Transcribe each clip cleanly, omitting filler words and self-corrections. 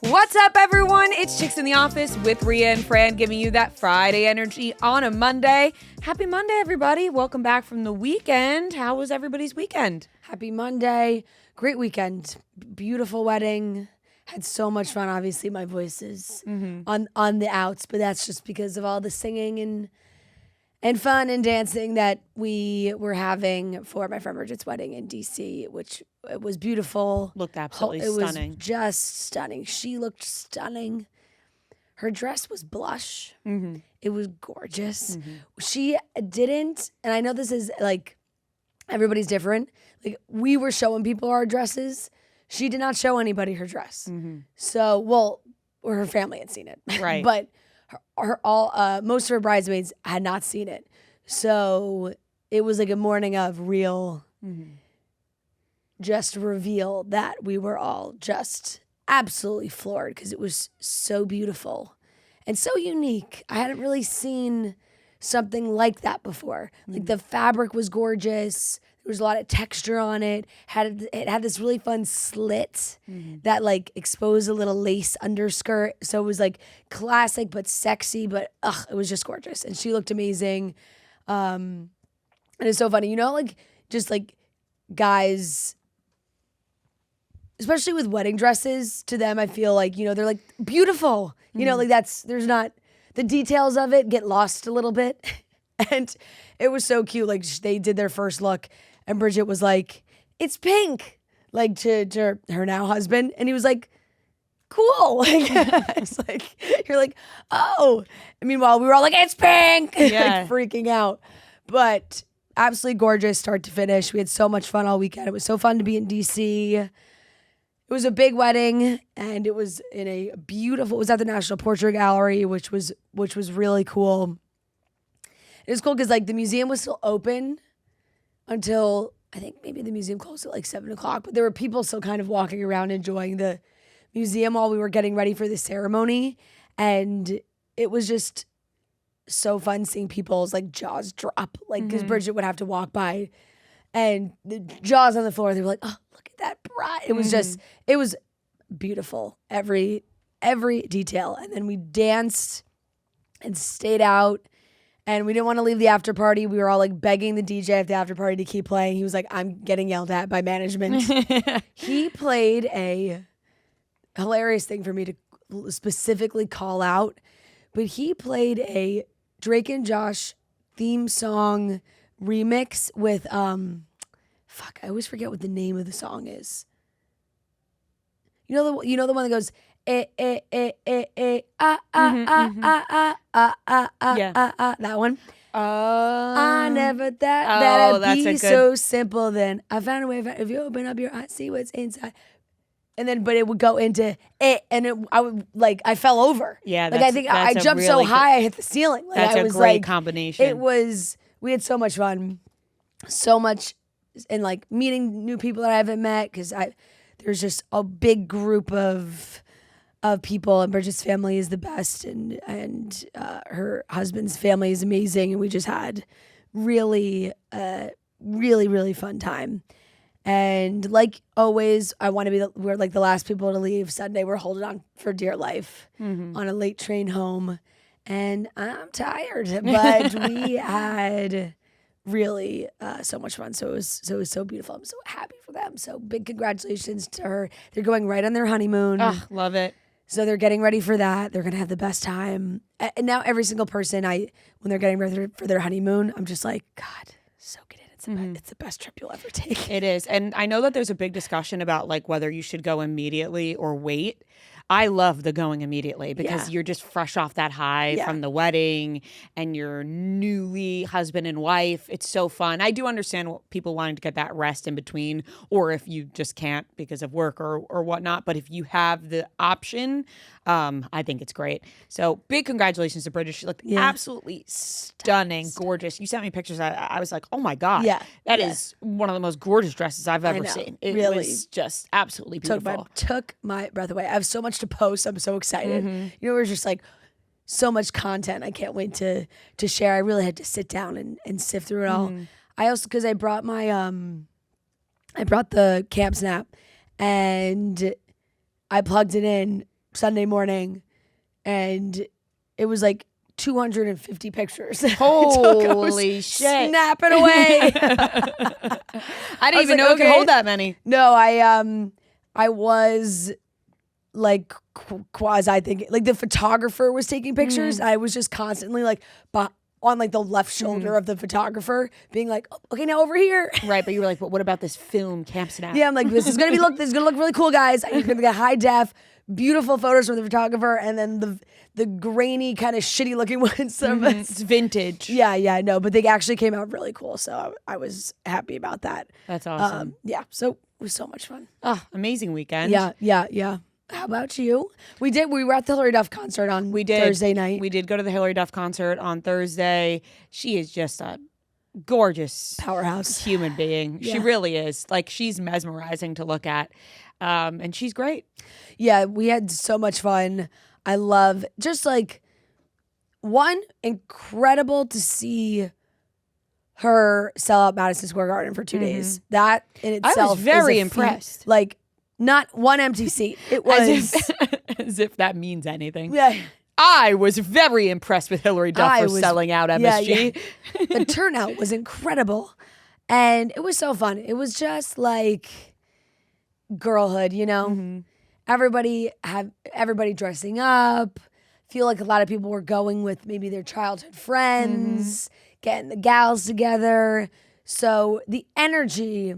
What's up, everyone? It's Chicks in the Office with Rhea and Fran giving you that Friday energy on a Monday. Happy Monday, everybody. Welcome back from the weekend. How was everybody's weekend? Happy Monday. Great weekend. Beautiful wedding. Had so much fun. Obviously, my voice is on the outs, but that's just because of all the singing and fun and dancing that we were having for my friend Bridget's wedding in DC, which it was beautiful. Looked absolutely stunning. It was just stunning. She looked stunning. Her dress was blush. It was gorgeous. She didn't, and I know this is like, everybody's different. Like, we were showing people our dresses. She did not show anybody her dress. So, well, or her family had seen it. Right. But most of her bridesmaids had not seen it. So it was like a morning of real just reveal that we were all just absolutely floored because it was so beautiful and so unique. I hadn't really seen something like that before. Like, the fabric was gorgeous. There was a lot of texture on it. It had this really fun slit that like exposed a little lace underskirt. So it was like classic but sexy, but it was just gorgeous. And she looked amazing. And it's so funny, you know, like just like guys, especially with wedding dresses, to them I feel like, you know, they're like beautiful. You know, like there's not, the details of it get lost a little bit. And it was so cute. Like, they did their first look and Bridget was like, "It's pink," like to her now husband. And he was like, "Cool." Like, it's like, you're like, "Oh." And meanwhile, we were all like, "It's pink," like freaking out. But absolutely gorgeous start to finish. We had so much fun all weekend. It was so fun to be in DC. It was a big wedding, and it was in a beautiful, it was at the National Portrait Gallery, which was really cool. It was cool because like the museum was still open until, I think maybe the museum closed at like 7 o'clock, but there were people still kind of walking around enjoying the museum while we were getting ready for the ceremony. And it was just so fun seeing people's like jaws drop, like, because Bridget would have to walk by and the jaws on the floor, they were like, "Oh, look at that bride." It was just, it was beautiful, every detail. And then we danced and stayed out. And we didn't want to leave the after party. We were all like begging the DJ at the after party to keep playing. He was like, "I'm getting yelled at by management." He played a hilarious thing for me to specifically call out, but he played a Drake and Josh theme song remix with, I always forget what the name of the song is. You know the one that goes, that one. I never thought that'd be so simple. Then I found a way. If you open up your eyes, see what's inside. And then, but it would go into it, and I fell over. Yeah, like I think I jumped so high, I hit the ceiling. Like, that's a great combination. We had so much fun, so much, and like meeting new people that I haven't met, because there's just a big group of people, and Bridget's family is the best, and her husband's family is amazing, and we just had really really fun time. And like always, I want to be we're like the last people to leave. Sunday we're holding on for dear life on a late train home, and I'm tired, but we had really so much fun. So it was so beautiful. I'm so happy for them. So big congratulations to her. They're going right on their honeymoon. Oh, love it. So they're getting ready for that. They're going to have the best time. And now every single person, when they're getting ready for their honeymoon, I'm just like, God, soak it in. It's the best trip you'll ever take. It is. And I know that there's a big discussion about like whether you should go immediately or wait. I love the going immediately because you're just fresh off that high from the wedding and you're newly husband and wife. It's so fun. I do understand people wanting to get that rest in between, or if you just can't because of work or whatnot. But if you have the option, I think it's great. So big congratulations to Bridget. She looked absolutely stunning, gorgeous. You sent me pictures. I was like, oh my God. Yeah. That is one of the most gorgeous dresses I've ever seen. It really was just absolutely beautiful. Took my breath away. I have so much to post. I'm so excited. You know, we're just like so much content. I can't wait to share. I really had to sit down and sift through it all. I also, because I brought my I brought the Camp Snap and I plugged it in Sunday morning, and it was like 250 pictures. Holy shit. Snapping away. I didn't even know it could hold that many. No, I was like quasi thinking, like the photographer was taking pictures. I was just constantly like on like the left shoulder of the photographer being like, oh, okay, now over here. Right, but you were like, but what about this film cam snap? Yeah, I'm like, this is gonna look really cool, guys. You're gonna get high def, beautiful photos from the photographer, and then the grainy kind of shitty looking ones. It's vintage. Yeah, no, but they actually came out really cool, so I was happy about that. That's awesome. Yeah, so it was so much fun. Oh, amazing weekend. Yeah. How about you? We were at the Hilary Duff concert on Thursday night. We did go to the Hilary Duff concert on Thursday. She is just a gorgeous powerhouse human being. Yeah. She really is. Like, she's mesmerizing to look at. And she's great. Yeah, we had so much fun. I love just like incredible to see her sell out Madison Square Garden for 2 days. That in itself, I was very impressed. Like, not one empty seat. It was as if that means anything. Yeah. I was very impressed with Hilary Duff for selling out MSG. Yeah. The turnout was incredible. And it was so fun. It was just like girlhood, you know? Everybody dressing up. Feel like a lot of people were going with maybe their childhood friends, getting the gals together. So the energy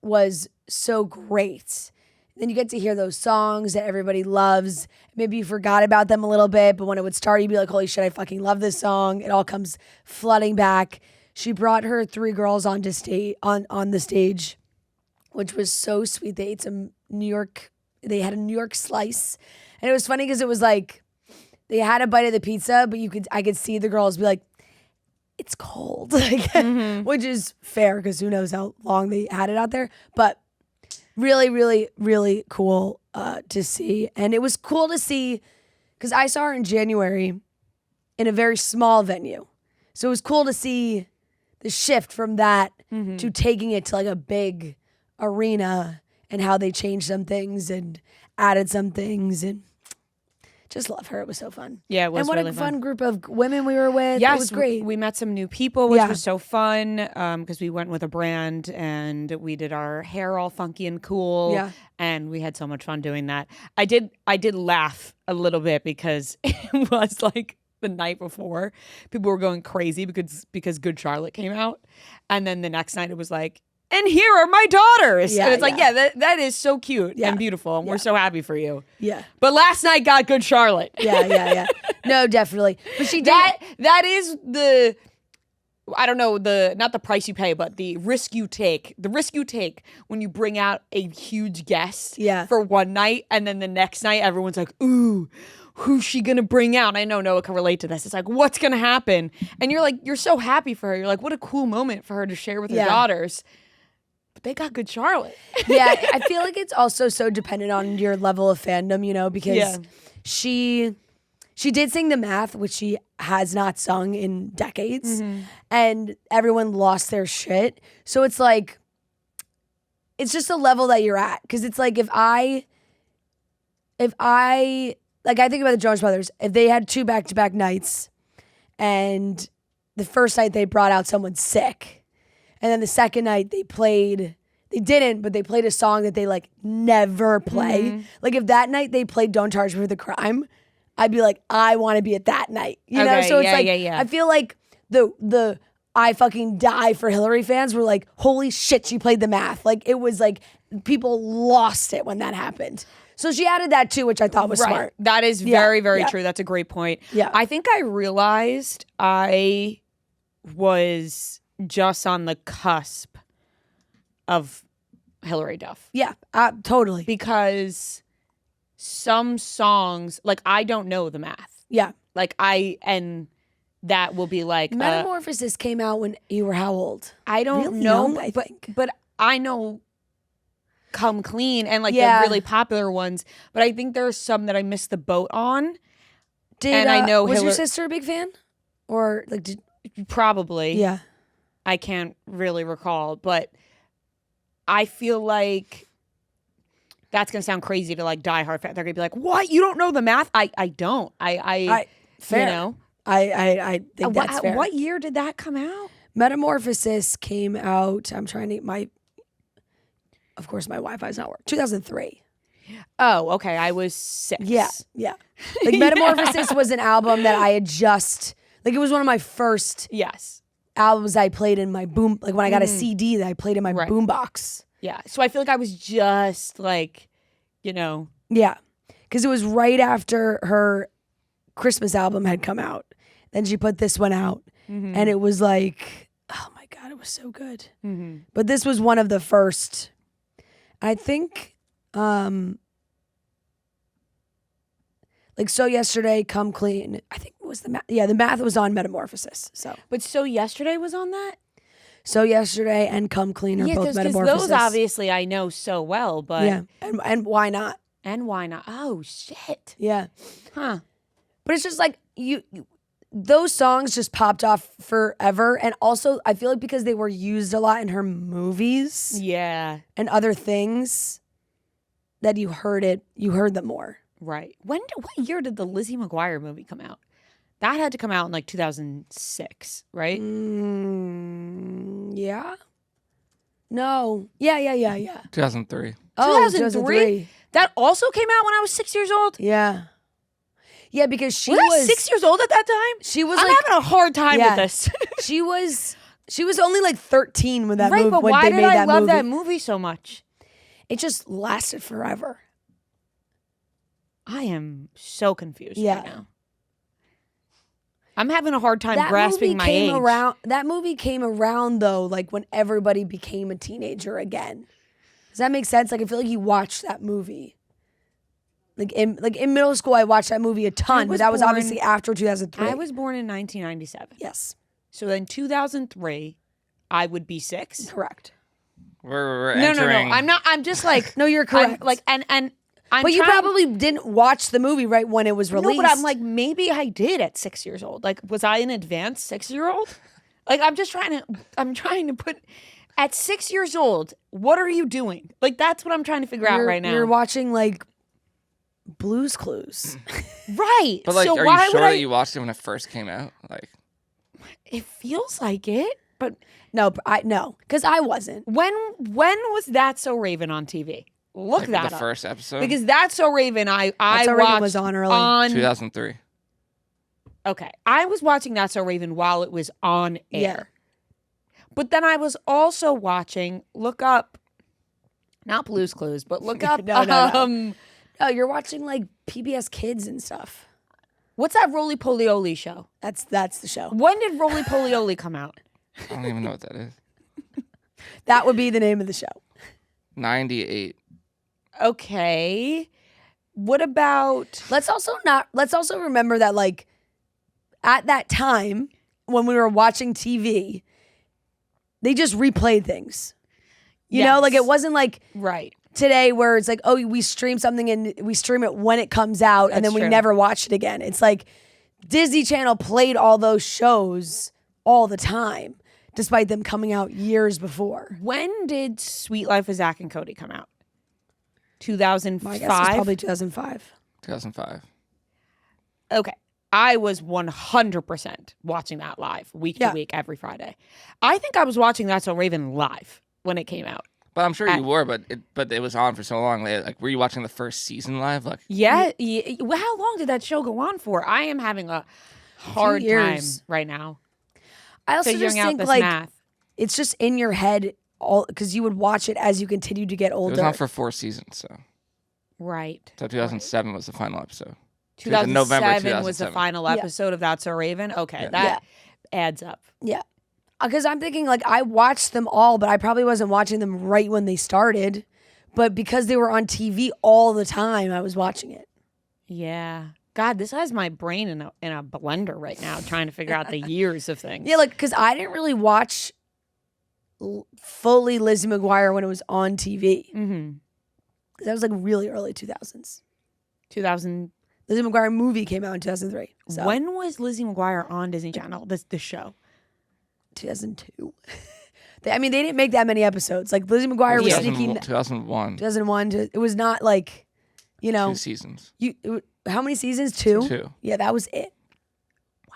was so great. Then you get to hear those songs that everybody loves. Maybe you forgot about them a little bit, but when it would start, you'd be like, holy shit, I fucking love this song. It all comes flooding back. She brought her 3 girls on the stage, which was so sweet. They ate some they had a New York slice. And it was funny because it was like, they had a bite of the pizza, but I could see the girls be like, it's cold, which is fair because who knows how long they had it out there. But really, really, really cool to see. And it was cool to see because I saw her in January in a very small venue. So it was cool to see the shift from that to taking it to like a big arena and how they changed some things and added some things and just love her. It was so fun. Yeah, it was really fun. And what a fun group of women we were with. Yes, it was great. We met some new people, which was so fun because we went with a brand and we did our hair all funky and cool. Yeah. And we had so much fun doing that. I did laugh a little bit because it was like the night before. People were going crazy because Good Charlotte came out. And then the next night it was like, and here are my daughters. Yeah, and it's like, that is so cute and beautiful. And we're so happy for you. Yeah. But last night got Good Charlotte. Yeah. No, definitely. But she did. That is the, I don't know, not the price you pay, but the risk you take. The risk you take when you bring out a huge guest for one night. And then the next night, everyone's like, ooh, who's she going to bring out? And I know Noah can relate to this. It's like, what's going to happen? And you're like, you're so happy for her. You're like, what a cool moment for her to share with her daughters. They got Good Charlotte. Yeah, I feel like it's also so dependent on your level of fandom, you know, because she did sing The Math, which she has not sung in decades, and everyone lost their shit. So it's like, it's just a level that you're at. Because it's like, if I think about the Jonas Brothers, if they had 2 back-to-back nights, and the first night they brought out someone sick, and then the second night they played a song that they like never play. Like if that night they played Don't Charge Me for the Crime, I'd be like, I want to be at that night. You know? So it's I feel like the I fucking die for Hillary fans were like, holy shit, she played The Math. Like it was like people lost it when that happened. So she added that too, which I thought was smart. That is very, very true. That's a great point. Yeah. I think I realized I was just on the cusp of Hilary Duff. Yeah, totally. Because some songs, like I don't know The Math. Yeah. Like and that will be like Metamorphosis came out when you were how old? I don't really know, young, I think. But I know Come Clean and like the really popular ones. But I think there are some that I missed the boat on. I know was your sister a big fan? Or like probably. Yeah. I can't really recall, but I feel like That's gonna sound crazy to like diehard fans. They're gonna be like, "What? You don't know the math?" I don't. Fair. You know. I think that's fair. What year did that come out? Metamorphosis came out. I'm trying to Of course, my Wi-Fi's not working. 2003. Oh, okay. I was 6. Yeah. Like Metamorphosis was an album that I had just like. It was one of my first albums I played in my boom. Like when I got a CD that I played in my boombox. Yeah. So I feel like I was just like, Yeah, because it was right after her Christmas album had come out. Then she put this one out, and it was like, oh my God, it was so good. But this was one of the first. I think, like So Yesterday, Come Clean. I think it was the math. Yeah, the math was on Metamorphosis. But So Yesterday was on that. So Yesterday and Come Clean are both Metamorphosis. Those obviously I know so well, but yeah, and why not? And why not? Oh shit. Yeah, huh? But it's just like those songs just popped off forever, and also I feel like because they were used a lot in her movies, and other things, that you heard them more. Right. What year did the Lizzie McGuire movie come out? That had to come out in like 2006, right? Yeah. No. Yeah. 2003. Oh, 2003. That also came out when I was 6 years old? Yeah. Yeah, because she was I 6 years old at that time? She was I'm having a hard time with this. She was only like 13 when that movie. Right, but why did I love that movie so much? It just lasted forever. I am so confused right now. I'm having a hard time grasping my age. That movie came around though, like when everybody became a teenager again. Does that make sense? Like I feel like you watched that movie. Like in middle school, I watched that movie a ton, but that was obviously after 2003. I was born in 1997. Yes. So then 2003, I would be 6. Correct. We're no. entering... I'm not. I'm just like no. You're correct. But you probably didn't watch the movie right when it was released. No, but I'm like, maybe I did at 6 years old. Like, was I an advanced 6-year-old? Like, I'm trying to put, at 6 years old, what are you doing? Like, that's what I'm trying to figure out right now. You're watching, like, Blue's Clues. Right. But, like, so are why you sure that you watched it when it first came out? Like, it feels like it, but. No, because I wasn't. When was That's So Raven on TV? Look that up. The first episode? Because That's So Raven, I watched Raven was on early. 2003. Okay. I was watching That's So Raven while it was on air. Yeah. But then I was also watching, look up, not Blue's Clues, but look up. No, you're watching like PBS Kids and stuff. What's that Roly Poly show? That's the show. When did Roly Poly Oly come out? I don't even know what that is. That would be the name of the show. 98. Okay. What about... Let's also remember that, like, at that time, when we were watching TV, they just replayed things. You know? Like, it wasn't like... Right. Today where it's like, oh, we stream something and we stream it when it comes out and then we never watch it again. It's like Disney Channel played all those shows all the time, despite them coming out years before. When did Sweet Life of Zach and Cody come out? 2005? My guess is probably 2005. 2005. Okay. I was 100% watching that live, week to week, every Friday. I think I was watching That's So Raven live when it came out. But I'm sure you were, but it was on for so long. Like, were you watching the first season live? Like, yeah. Well, how long did that show go on for? I am having a hard time right now. I also just think like math. It's just in your head, all because you would watch it as you continue to get older. It was on for 4 seasons, so right. So 2007 was the final episode. 2007 was the final episode of That's So Raven. Okay, that adds up. Yeah. Because I'm thinking, like, I watched them all, but I probably wasn't watching them right when they started. But because they were on TV all the time, I was watching it. Yeah. God, this has my brain in a blender right now, trying to figure out the years of things. Yeah, like, because I didn't really watch fully Lizzie McGuire when it was on TV. Mm-hmm. That was, like, really early 2000s. 2000. Lizzie McGuire movie came out in 2003. So. When was Lizzie McGuire on Disney Channel, the show? 2002. They didn't make that many episodes. Like Lizzie McGuire was sneaking 2001. 2001. It was not like, 2 seasons. How many seasons? 2? 2. Yeah, that was it. Wow.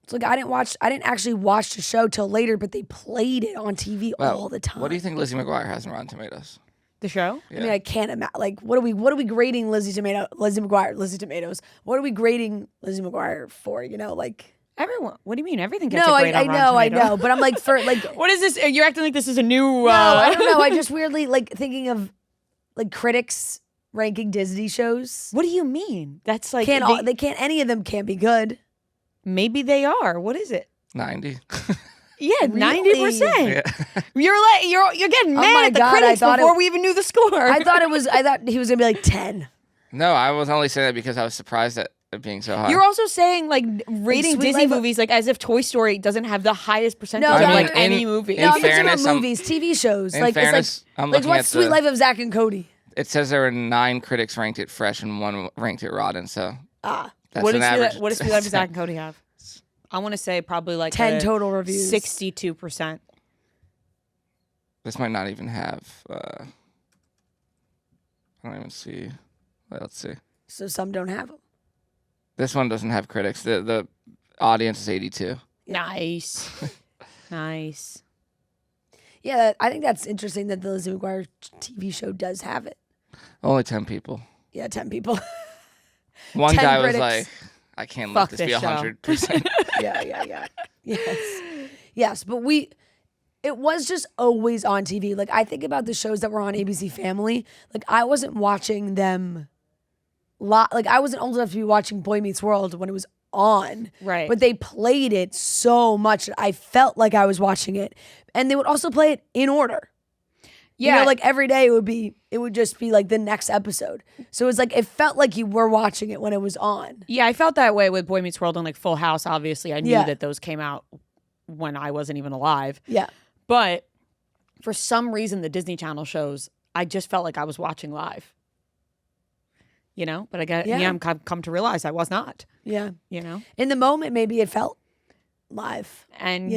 It's like I didn't actually watch the show till later, but they played it on TV all the time. What do you think Lizzie McGuire has in Rotten Tomatoes? The show? Yeah. I can't imagine. Like, what are we grading Lizzie Tomatoes? What are we grading Lizzie McGuire for? Like everyone. What do you mean? Everything gets a grade on Rotten I Tomatoes. know. But I'm like, for like, what is this? You're acting like this is a new. No, I don't know. I just weirdly like thinking of like critics ranking Disney shows. What do you mean? That's like they can't. Any of them can't be good. Maybe they are. What is it? 90. Yeah, Really? 90%. You're getting mad at the God, critics before we even knew the score. I thought he was gonna be like 10. No, I was only saying that because I was surprised at it being so high. You're also saying like rating Sweet Disney Life of- movies like as if Toy Story doesn't have the highest percentage No, of I mean, like in- any movie. in No, I'm talking fairness, about movies, TV shows. in Like fairness, it's I'm like looking what's at Sweet the- Life of Zach and Cody? It says there were 9 critics ranked it fresh and 1 ranked it rotten. So that's What an does average. what does Sweet Life of Zach and Cody have? I want to say probably like 10 total reviews. 62%. This might not even have. I don't even see. Let's see. So some don't have them. This one doesn't have critics. The audience is 82. Nice. Nice. Yeah, I think that's interesting that the Lizzie McGuire TV show does have it. Only 10 people. Yeah, 10 people. One 10 guy critics. was like, "I can't Fuck let this be this show." 100%." Yeah. Yes, but it was just always on TV. Like I think about the shows that were on ABC Family. Like I wasn't watching them. Like I wasn't old enough to be watching Boy Meets World when it was on. Right. But they played it so much that I felt like I was watching it, and they would also play it in order. Yeah. Like every day it would just be like the next episode. So it was like it felt like you were watching it when it was on. Yeah, I felt that way with Boy Meets World and like Full House. Obviously, I knew Yeah. that those came out when I wasn't even alive. Yeah. But for some reason, the Disney Channel shows, I just felt like I was watching live. But I'm come to realize I was not. Yeah. In the moment, maybe it felt live. And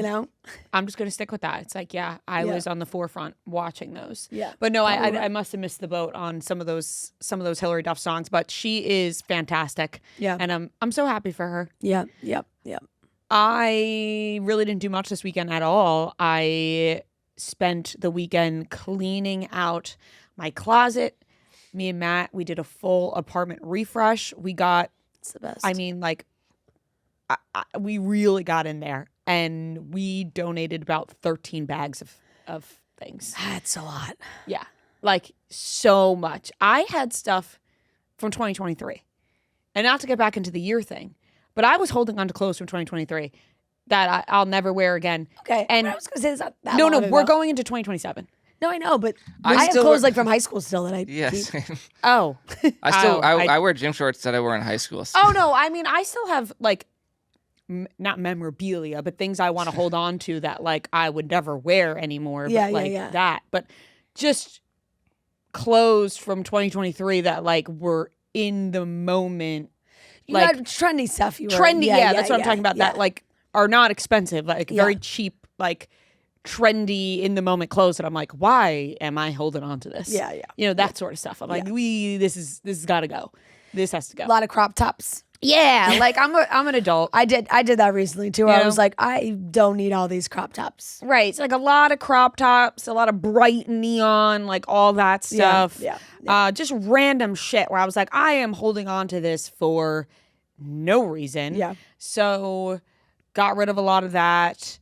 I'm just gonna stick with that. It's like, I was on the forefront watching those. Yeah. But no, Probably right. I must have missed the boat on some of those Hilary Duff songs. But she is fantastic. Yeah. And I'm so happy for her. Yeah. I really didn't do much this weekend at all. I spent the weekend cleaning out my closet. Me and Matt, we did a full apartment refresh. We got, It's the best. we really got in there, and we donated about 13 bags of things. That's a lot. Yeah, like so much. I had stuff from 2023, and not to get back into the year thing, but I was holding on to clothes from 2023 that I'll never wear again. Okay. And I was going to say it's not that no, long we're ago. going into 2027. No, I know, but I have still clothes wear- like from high school still that I Yeah, keep. same. Oh, I wear gym shorts that I wore in high school. Oh no, I still have like not memorabilia, but things I want to hold on to that like I would never wear anymore. Yeah, but, like yeah. that. But just clothes from 2023 that like were in the moment. You Like got trendy stuff. You were trendy, yeah, that's what I'm talking about. yeah. That like are not expensive, like very cheap, like trendy in the moment clothes that I'm like, why am I holding on to this? Yeah. That sort of stuff. I'm like, this has got to go. This has to go. A lot of crop tops. Yeah, like I'm an adult. I did that recently too. Where You I know? was like, I don't need all these crop tops. Right. It's like a lot of crop tops, a lot of bright neon, like all that stuff. Yeah. Just random shit where I was like, I am holding on to this for no reason. Yeah. So got rid of a lot of that.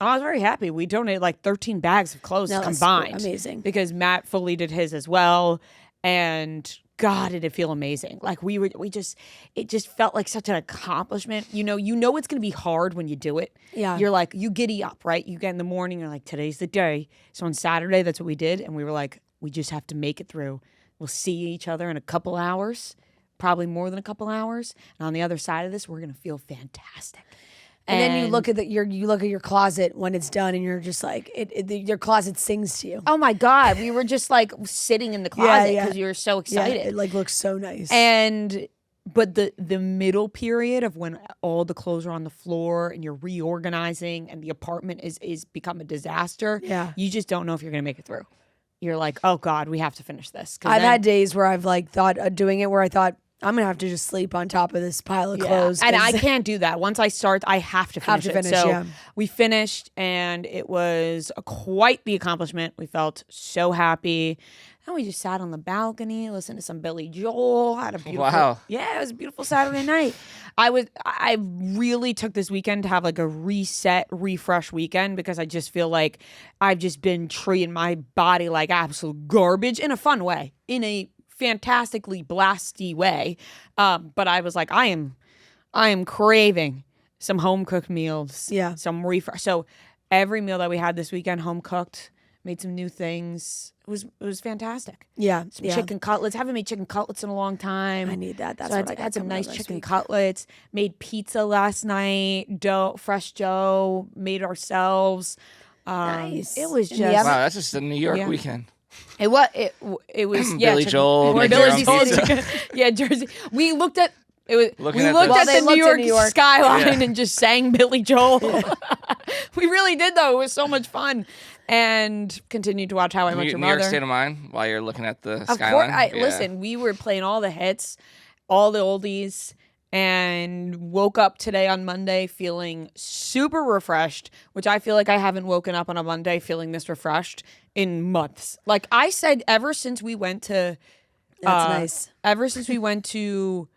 I was very happy. We donated like 13 bags of clothes No, that's combined. amazing. Because Matt fully did his as well. And God, did it feel amazing. Like it just felt like such an accomplishment. You know it's going to be hard when you do it. Yeah. You're like, you giddy up, right? You get in the morning, you're like, today's the day. So on Saturday, that's what we did. And we were like, we just have to make it through. We'll see each other in a couple hours, probably more than a couple hours. And on the other side of this, we're going to feel fantastic. And then you look at your closet when it's done, and you're just like, your closet sings to you. Oh my God, we were just like sitting in the closet because you were so excited. Yeah, it like looks so nice. And But the middle period of when all the clothes are on the floor and you're reorganizing and the apartment is become a disaster, you just don't know if you're going to make it through. You're like, oh God, we have to finish this. I've had days where I've like thought of doing it where I thought, I'm going to have to just sleep on top of this pile of clothes. And I can't do that. Once I start, I have to finish it. So we finished, and it was quite the accomplishment. We felt so happy. And we just sat on the balcony, listened to some Billy Joel. Had a beautiful, it was a beautiful Saturday night. I really took this weekend to have like a reset, refresh weekend, because I just feel like I've just been treating my body like absolute garbage in a fun way, in a fantastically blasty way. But I was like, I am craving some home cooked meals. Yeah. Some refresh. So every meal that we had this weekend, home cooked, made some new things. It was fantastic. Yeah. Some chicken cutlets. Haven't made chicken cutlets in a long time. I need that. That's so what I had some nice chicken cutlets. Made pizza last night. Fresh dough. Made ourselves. Nice. It was just wow. That's just a New York weekend. It was Billy Joel. Jersey City. Jersey. We looked at it. We looked at the New York skyline and just sang Billy Joel. We really did, though. It was so much fun, and continued to watch How I Met Your Mother. New York State of Mind while you're looking at the skyline. Of course, listen. We were playing all the hits, all the oldies. And woke up today on Monday feeling super refreshed, which I feel like I haven't woken up on a Monday feeling this refreshed in months. Like I said, ever since we went to ever since we went to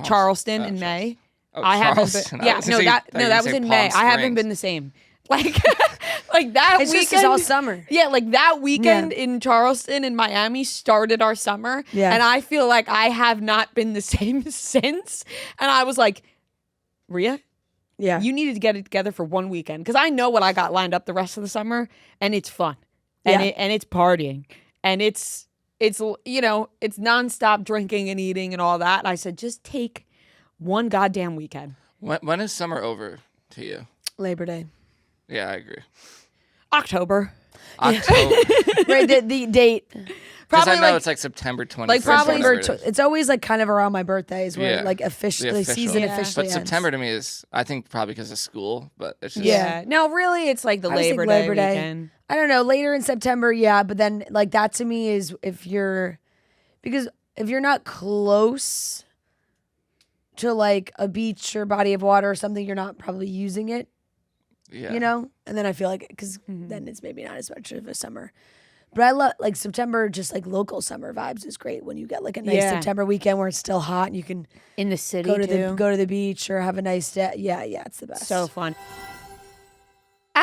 Charleston in May, I haven't been. Yeah, that was in May. I haven't been the same. Like that it's weekend. Just all summer. Yeah, like that weekend in Charleston and Miami started our summer. Yeah. And I feel like I have not been the same since. And I was like, Rhea, you needed to get it together for one weekend. Because I know what I got lined up the rest of the summer, and it's fun. And it's partying. And it's nonstop drinking and eating and all that. And I said, just take one goddamn weekend. When is summer over to you? Labor Day. Yeah, I agree. October. Right, the date. Probably I know it's like September 21st. Like probably it's always like kind of around my birthdays where like officially season officially But ends. September to me is, I think, probably because of school, but it's just No, really it's like the Labor Day weekend. I don't know, later in September, but then like that to me is if you're not close to like a beach or body of water or something, you're not probably using it. Yeah. You know? And then I feel like, because then it's maybe not as much of a summer. But I love, like, September, just like local summer vibes is great when you get like a nice September weekend where it's still hot and you can in the city go to the beach or have a nice day. Yeah, it's the best. So fun.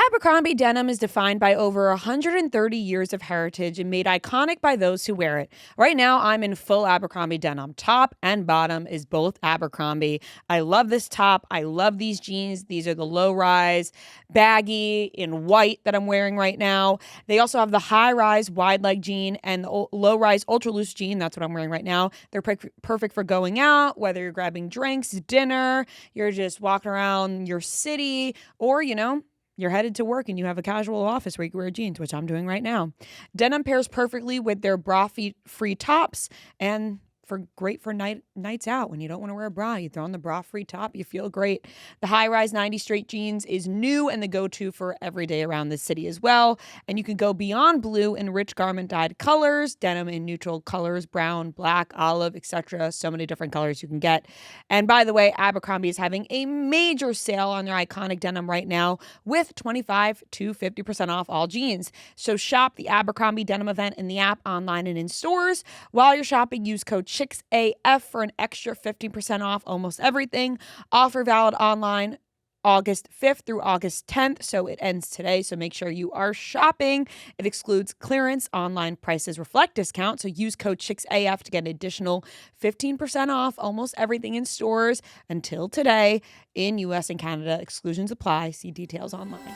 Abercrombie denim is defined by over 130 years of heritage and made iconic by those who wear it. Right now, I'm in full Abercrombie denim. Top and bottom is both Abercrombie. I love this top. I love these jeans. These are the low-rise, baggy in white that I'm wearing right now. They also have the high-rise wide leg jean and the low-rise ultra-loose jean. That's what I'm wearing right now. They're perfect for going out, whether you're grabbing drinks, dinner, you're just walking around your city, or, you're headed to work and you have a casual office where you can wear jeans, which I'm doing right now. Denim pairs perfectly with their bra-free tops and great for nights out. When you don't want to wear a bra, you throw on the bra-free top, you feel great. The high-rise 90 straight jeans is new and the go-to for every day around the city as well. And you can go beyond blue in rich garment-dyed colors, denim in neutral colors, brown, black, olive, etc. So many different colors you can get. And by the way, Abercrombie is having a major sale on their iconic denim right now with 25 to 50% off all jeans. So shop the Abercrombie denim event in the app, online, and in stores. While you're shopping, use code CHICKSAF for an extra 15% off almost everything. Offer valid online August 5th through August 10th, so it ends today. So make sure you are shopping. It excludes clearance. Online prices reflect discount, so use code CHICKSAF to get an additional 15% off almost everything in stores until today in U.S. and Canada. Exclusions apply. See details online.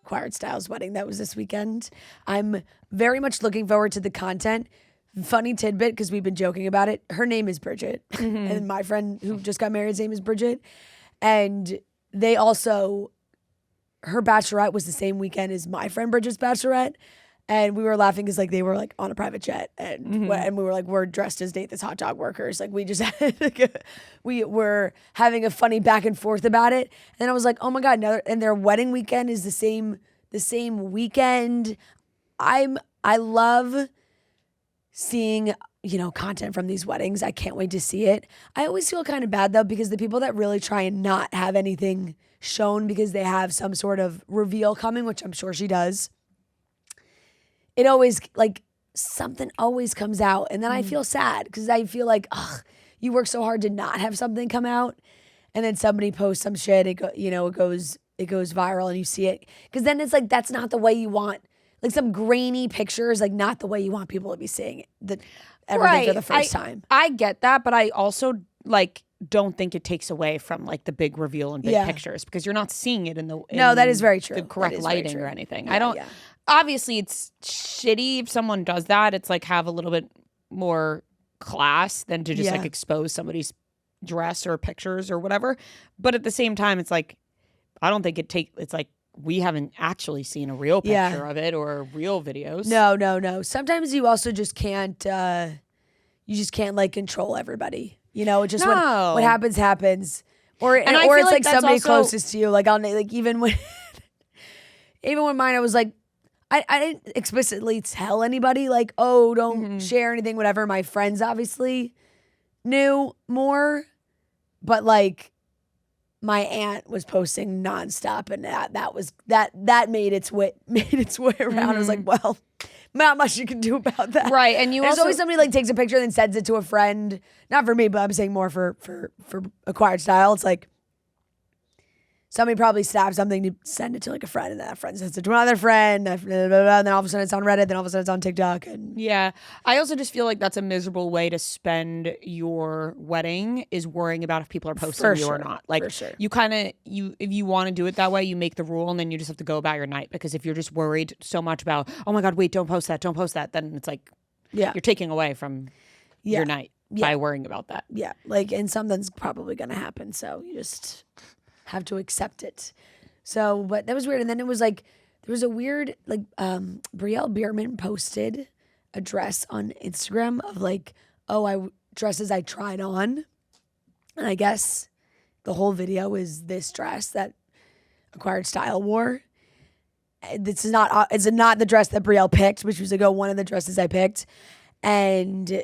Acquired Styles wedding that was this weekend. I'm very much looking forward to the content. Funny tidbit, because we've been joking about it. Her name is Bridget. And my friend who just got married's name is Bridget. And they also, her bachelorette was the same weekend as my friend Bridget's bachelorette. And we were laughing because like they were like on a private jet, and we were like, we're dressed as Nate, this hot dog workers. Like we just had we were having a funny back and forth about it. And then I was like, oh my god, and their wedding weekend is the same weekend. I love seeing, you know, content from these weddings. I can't wait to see it. I always feel kind of bad though, because the people that really try and not have anything shown because they have some sort of reveal coming, which I'm sure she does, it always, like, something always comes out. And then I feel sad because I feel like, ugh, you work so hard to not have something come out. And then somebody posts some shit, it goes viral and you see it. Because then it's like, that's not the way you want. Like some grainy picture is like not the way you want people to be seeing it, everything for the first time. I get that, but I also like don't think it takes away from like the big reveal and big pictures, because you're not seeing it in that is very true. The correct lighting or anything. Yeah, I don't. Yeah. Obviously, it's shitty if someone does that. It's like have a little bit more class than to just like expose somebody's dress or pictures or whatever. But at the same time, it's like I don't think it's like. We haven't actually seen a real picture of it or real videos. No. Sometimes you also just can't, like control everybody. You know, just what happens. Or it's like somebody closest to you. Like even when mine, I was like, I didn't explicitly tell anybody like, oh, don't share anything, whatever. My friends obviously knew more, but like, my aunt was posting nonstop, and that made its way around. I was like, well, not much you can do about that, right? And there's always somebody like takes a picture and then sends it to a friend. Not for me, but I'm saying more for Acquired Style. It's like somebody probably snapped something to send it to like a friend, and that friend sends it to another friend, and then all of a sudden it's on Reddit, then all of a sudden it's on TikTok. And yeah, I also just feel like that's a miserable way to spend your wedding, is worrying about if people are posting you or not. Like you kind of if you want to do it that way, you make the rule, and then you just have to go about your night. Because if you're just worried so much about, oh my god, wait, don't post that, then it's like you're taking away from your night by worrying about that. Yeah, like, and something's probably gonna happen, so you just have to accept it. So, but that was weird. And then it was like, there was a weird, like, Brielle Bierman posted a dress on Instagram of like, dresses I tried on. And I guess the whole video is this dress that Acquired Style wore. It's not the dress that Brielle picked, which was like, one of the dresses I picked. And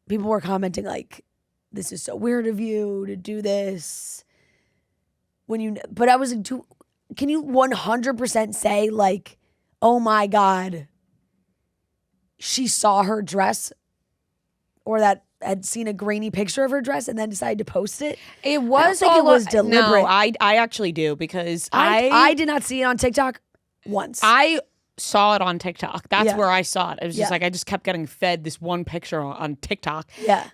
people were commenting like, this is so weird of you to do this. But I was like, can you 100% say like, oh my God, she saw her dress, or that had seen a grainy picture of her dress and then decided to post it? It was deliberate. No, I actually do, because I did not see it on TikTok once. I saw it on TikTok. That's where I saw it. It was just like I just kept getting fed this one picture on TikTok. Yeah.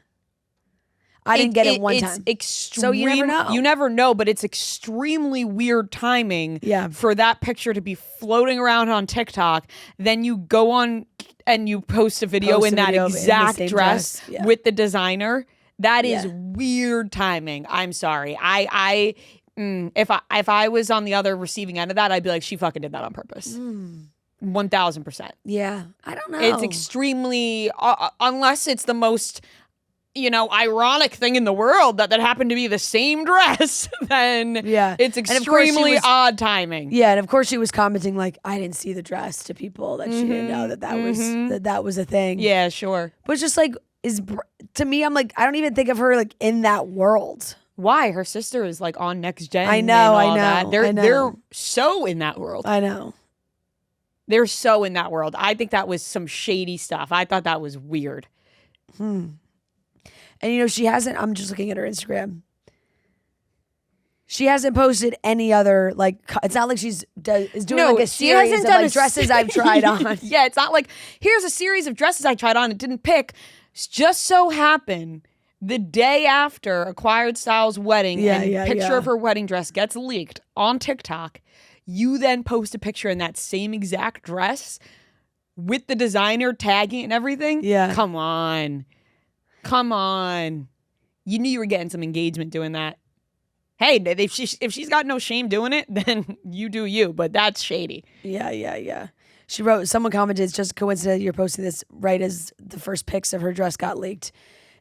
I didn't get it one time. So you never know. You never know, but it's extremely weird timing for that picture to be floating around on TikTok. Then you go on and you post a video in that exact dress with the designer. That is weird timing. I'm sorry. If I was on the other receiving end of that, I'd be like, she fucking did that on purpose. 1000%. Yeah. I don't know. It's extremely, unless it's the most, ironic thing in the world that happened to be the same dress, then it's extremely odd timing. Yeah, and of course she was commenting like, I didn't see the dress, to people that she didn't know that was a thing. Yeah, sure. But it's just like, to me, I'm like, I don't even think of her like in that world. Why? Her sister is like on Next Gen. I know. They're so in that world. I know. They're so in that world. I think that was some shady stuff. I thought that was weird. And she hasn't, I'm just looking at her Instagram. She hasn't posted any other, like, it's not like is doing like a series of like dresses I've tried on. Yeah, it's not like, here's a series of dresses I tried on and didn't pick. It's just so happened the day after Acquired Style's wedding, and picture of her wedding dress gets leaked on TikTok. You then post a picture in that same exact dress with the designer tagging and everything. Yeah. Come on. You knew you were getting some engagement doing that. Hey, if she's got no shame doing it, then you do you. But that's shady. Yeah. She wrote, someone commented, it's just a coincidence you're posting this right as the first pics of her dress got leaked.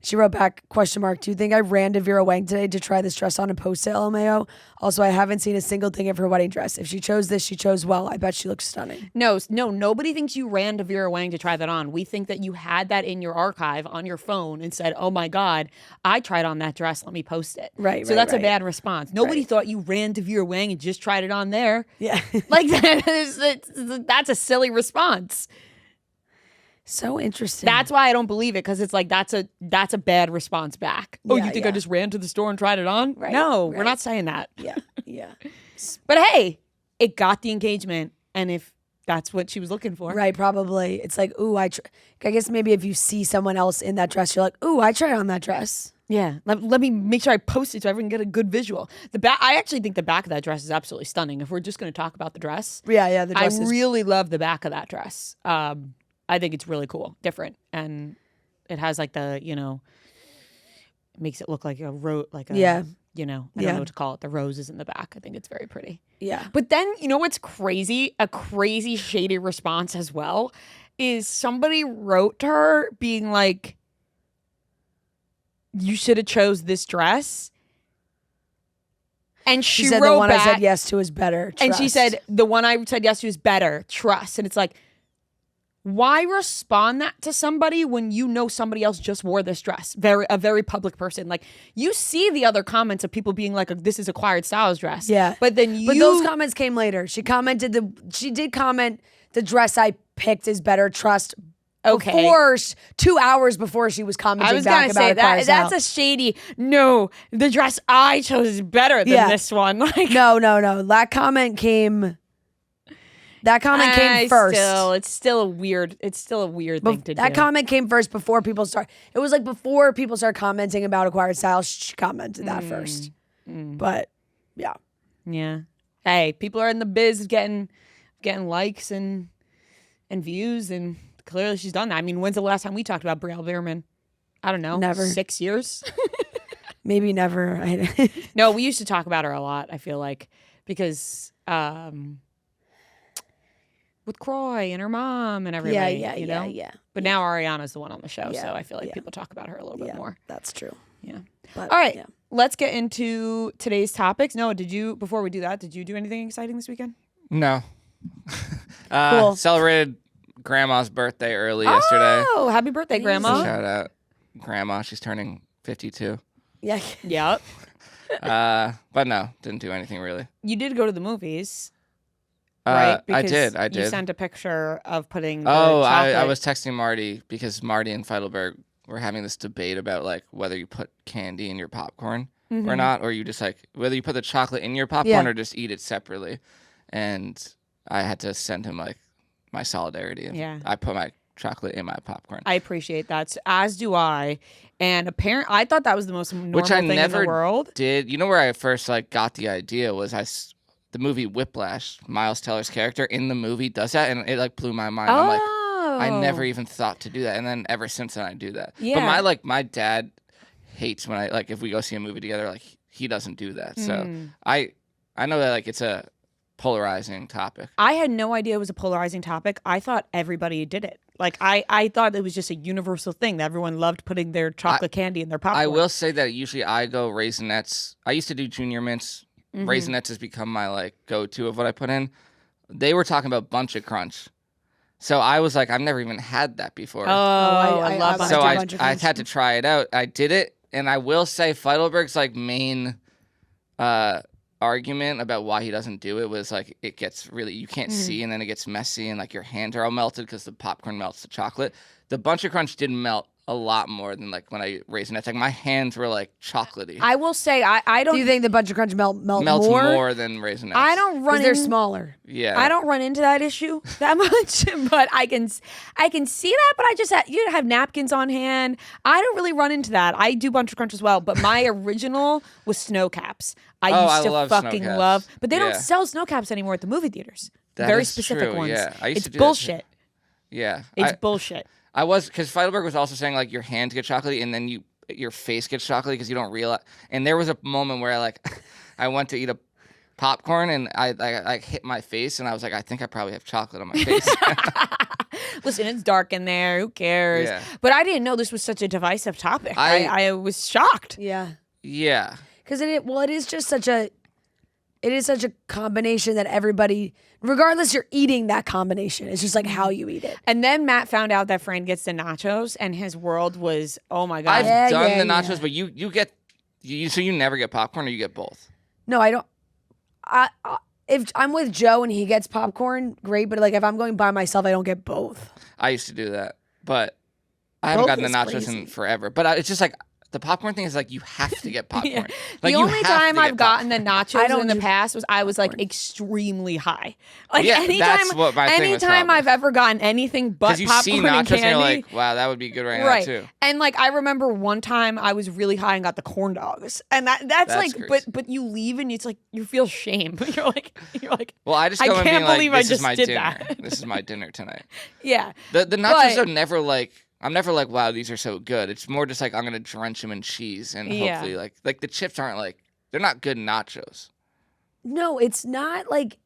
She wrote back, question mark, do you think I ran to Vera Wang today to try this dress on and post it, LMAO? Also, I haven't seen a single thing of her wedding dress. If she chose this, she chose well. I bet she looks stunning. No, nobody thinks you ran to Vera Wang to try that on. We think that you had that in your archive on your phone and said, oh my God, I tried on that dress. Let me post it. Right, So that's a bad response. Nobody thought you ran to Vera Wang and just tried it on there. Yeah. Like, that's a silly response. So interesting. That's why I don't believe it, because it's like that's a bad response back. Oh, Yeah, you think yeah. I just ran to the store and tried it on? Right, No, right. we're not saying that. Yeah, yeah. But hey, it got the engagement, and if that's what she was looking for, Right, probably. It's like, ooh, I guess maybe if you see someone else in that dress, you're like, ooh, I tried on that dress. Yeah, let me make sure I post it so everyone can get a good visual. The back, I actually think the back of that dress is absolutely stunning. If we're just going to talk about the dress, Yeah, the dress I is really love the back of that dress. I think it's really cool, different, and it has like the, makes it look like a I don't know what to call it. The roses in the back. I think it's very pretty. Yeah. But then, what's crazy? A crazy shady response as well is somebody wrote to her being like, you should have chose this dress. And she said wrote the one back, I said yes to is better. and she Trust. said the one I said yes to is better. Trust. And it's like, why respond that to somebody when you know somebody else just wore this dress? A very public person. Like, you see the other comments of people being like, this is acquired styles dress. Yeah. But then But those comments came later. She did comment the dress I picked is better. Trust. Okay. Before 2 hours before she was commenting I was back gonna about say acquired style. that's a shady. No, the dress I chose is better than this one. Like, No. That comment came. First. It's still a weird thing to do. That comment came first before people start. It was like before people start commenting about acquired style. She commented that first. But yeah. Yeah. Hey, people are in the biz getting likes and views, and clearly she's done that. I mean, when's the last time we talked about Brielle Bierman? I don't know. Never. 6 years? Maybe never. No, we used to talk about her a lot, I feel like, because with Croy and her mom and everybody, yeah. But now Ariana's the one on the show, so I feel like people talk about her a little bit more. That's true. Yeah. But, all right, yeah. let's get into today's topics. Noah, before we do that, did you do anything exciting this weekend? No. Cool. Celebrated Grandma's birthday early yesterday. Oh, happy birthday, Grandma. Shout out Grandma. She's turning 52. Yeah. Yep. But no, didn't do anything really. You did go to the movies. Right? I did. You sent a picture of putting the I chocolate. was texting Marty because Marty and Feidelberg were having this debate about like whether you put candy in your popcorn or not, or you just like whether you put the chocolate in your popcorn or just eat it separately. And I had to send him like my solidarity. Yeah. I put my chocolate in my popcorn. I appreciate that. As do I. And apparently, I thought that was the most normal Which I thing never in the world. did. You know where I first like got the idea was the movie Whiplash. Miles Teller's character in the movie does that, and it like blew my mind. I'm like, I never even thought to do that, and then ever since then I do that. Yeah. But my dad hates when I if we go see a movie together, like he doesn't do that. So I know that like it's a polarizing topic. I had no idea it was a polarizing topic. I thought everybody did it. Like I thought it was just a universal thing that everyone loved putting their chocolate candy in their popcorn. I will say that usually I go Raisinets. I used to do Junior Mints. Raisinets has become my like go-to of what I put in. They were talking about Bunch of Crunch. So I was like, I've never even had that before. I love Bunch so of I Crunch. had to try it out. I did it, and I will say Feidelberg's like main argument about why he doesn't do it was like it gets really you can't see, and then it gets messy, and like your hands are all melted because the popcorn melts the chocolate. The Bunch of Crunch didn't melt a lot more than like when I Raisinets. Like my hands were like chocolatey. I will say I don't. Do you think the Bunch of Crunch melts more than Raisinets? I don't run. They're smaller. Yeah. I don't run into that issue that much, but I can see that. But I just you have napkins on hand. I don't really run into that. I do Bunch of Crunch as well, but my original was Snow Caps. I used to love fucking Snow Caps. love, but they don't Yeah. sell Snow Caps anymore at the movie theaters. That Very is specific true, ones. yeah. I used It's to do that too. bullshit. Yeah. It's bullshit. I was because Feidelberg was also saying like your hands get chocolatey and then your face gets chocolatey because you don't realize. And there was a moment where I went to eat a popcorn, and I hit my face, and I was like, I think I probably have chocolate on my face. Listen, it's dark in there. Who cares? Yeah. But I didn't know this was such a divisive topic. I was shocked. Yeah. Yeah. Because it is just such a combination that everybody, regardless, you're eating that combination. It's just like how you eat it. And then Matt found out that Fran gets the nachos, and his world was, oh my God. I've done the nachos, but you get, so you never get popcorn, or you get both? No, I don't. If I'm with Joe and he gets popcorn, great. But like if I'm going by myself, I don't get both. I used to do that, but I haven't gotten the nachos in forever. But it's just like the popcorn thing is like you have to get popcorn. Yeah. Like, the only time I've gotten the nachos in the do past was I was like extremely high. Like Yeah, anytime, that's what my thing was anytime probably. I've ever gotten anything but you popcorn see nachos and candy, and you're like, wow, that would be good right now too. And like I remember one time I was really high and got the corn dogs, and that's like, crazy. but you leave and it's like you feel shame. you're like, well, I just go and can't being believe like, I this is just my did dinner. that. This is my dinner tonight. Yeah, the nachos are never like. I'm never like, wow, these are so good. It's more just like I'm gonna drench them in cheese and hopefully like the chips aren't like they're not good nachos. No, it's not like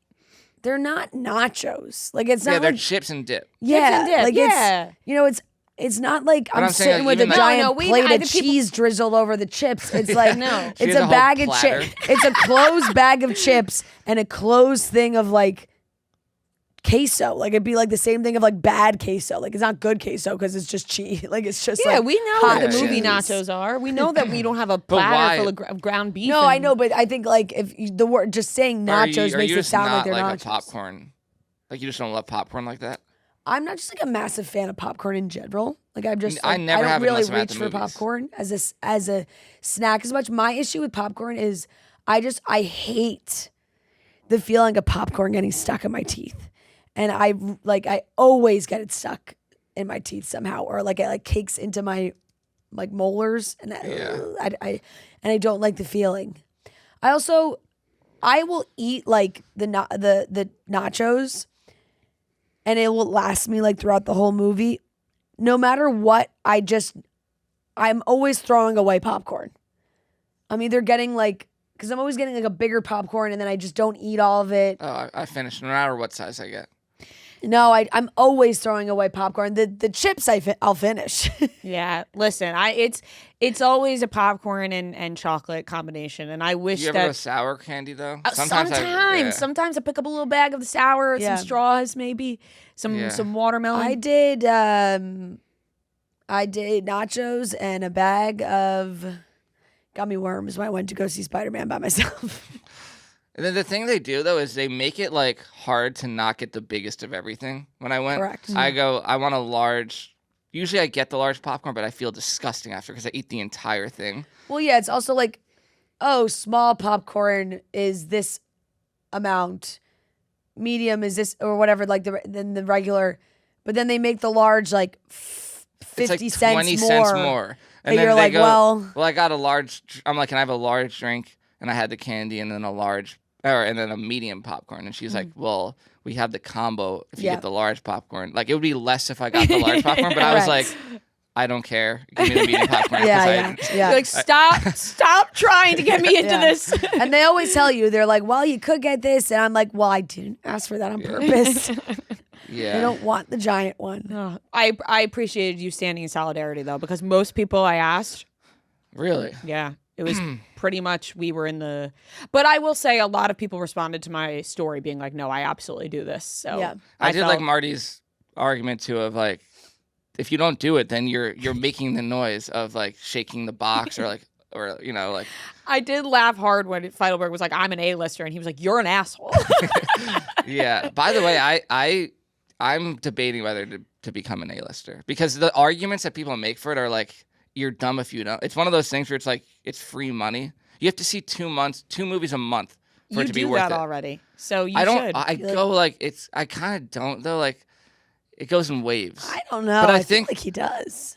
they're not nachos. Like it's not. Yeah, they're like, chips and dip. Yeah, chips and dip. like it's not like I'm saying, sitting like, with a even, giant like- plate I of think people- cheese drizzled over the chips. It's like No. She it's has a a whole bag of platter. chips. It's a closed bag of chips and a closed thing of like queso. Like it'd be like the same thing of like bad queso. Like it's not good queso because it's just cheese. Like it's just yeah. like We know hot what the movie cheese. nachos are. We know that we don't have a why? platter full of ground beef. No, and- I know, but I think like if the word just saying Or are nachos you makes it just sound not like they're like nachos. a popcorn? Like you just don't love popcorn like that? I'm not just like a massive fan of popcorn in general. Like I'm just I like, never don't have it really unless I'm at reach the for movies. popcorn as a snack as much. My issue with popcorn is I hate the feeling of popcorn getting stuck in my teeth. And I always get it stuck in my teeth somehow, or like it like cakes into my like molars, and I don't like the feeling. I will eat like the nachos, and it will last me like throughout the whole movie. No matter what, I'm always throwing away popcorn. I'm either getting because I'm always getting like a bigger popcorn, and then I just don't eat all of it. Oh, I finish no matter what size I get. No, I'm always throwing away popcorn. The chips I'll finish. Yeah, listen, it's always a popcorn and chocolate combination, and I wish Do you ever that go sour candy though? sometimes I pick up a little bag of the sour, Yeah. some straws, maybe some watermelon. I did nachos and a bag of gummy worms when I went to go see Spider-Man by myself. And then the thing they do though is they make it like hard to not get the biggest of everything. When I went, Correct. I go, I want a large. Usually I get the large popcorn, but I feel disgusting after because I eat the entire thing. Well, yeah, it's also like, oh, small popcorn is this amount, medium is this, or whatever, like than the regular. But then they make the large like 50 It's like cents 20 more. cents more. And then you're they like, go, well, I got a large. I'm like, can I have a large drink? And I had the candy and then a large, and then a medium popcorn. And she's like, well, we have the combo if you Yeah. get the large popcorn. Like it would be less if I got the large popcorn, but I was like, Correct. I don't care. Give me the medium popcorn. 'cause yeah. You're like, stop trying to get me into Yeah. this. And they always tell you, they're like, well, you could get this. And I'm like, well, I didn't ask for that on purpose. Yeah. I don't want the giant one. Oh, I appreciated you standing in solidarity though, because most people I asked, Really? yeah, it was pretty much we were in the. But I will say a lot of people responded to my story being like, no, I absolutely do this. So Yeah. I did like felt- Marty's argument too of like, if you don't do it, then you're making the noise of like shaking the box or you know like. I did laugh hard when Feidelberg was like, I'm an A-lister, and he was like, you're an asshole. Yeah. By the way, I'm debating whether to become an A-lister because the arguments that people make for it are like, you're dumb if you don't. It's one of those things where it's like it's free money. You have to see 2 movies a month for You it to be do worth that it. already, so you I don't. should. I go like it's. I kind of don't though. Like it goes in waves. I don't know. But I feel think- like he does.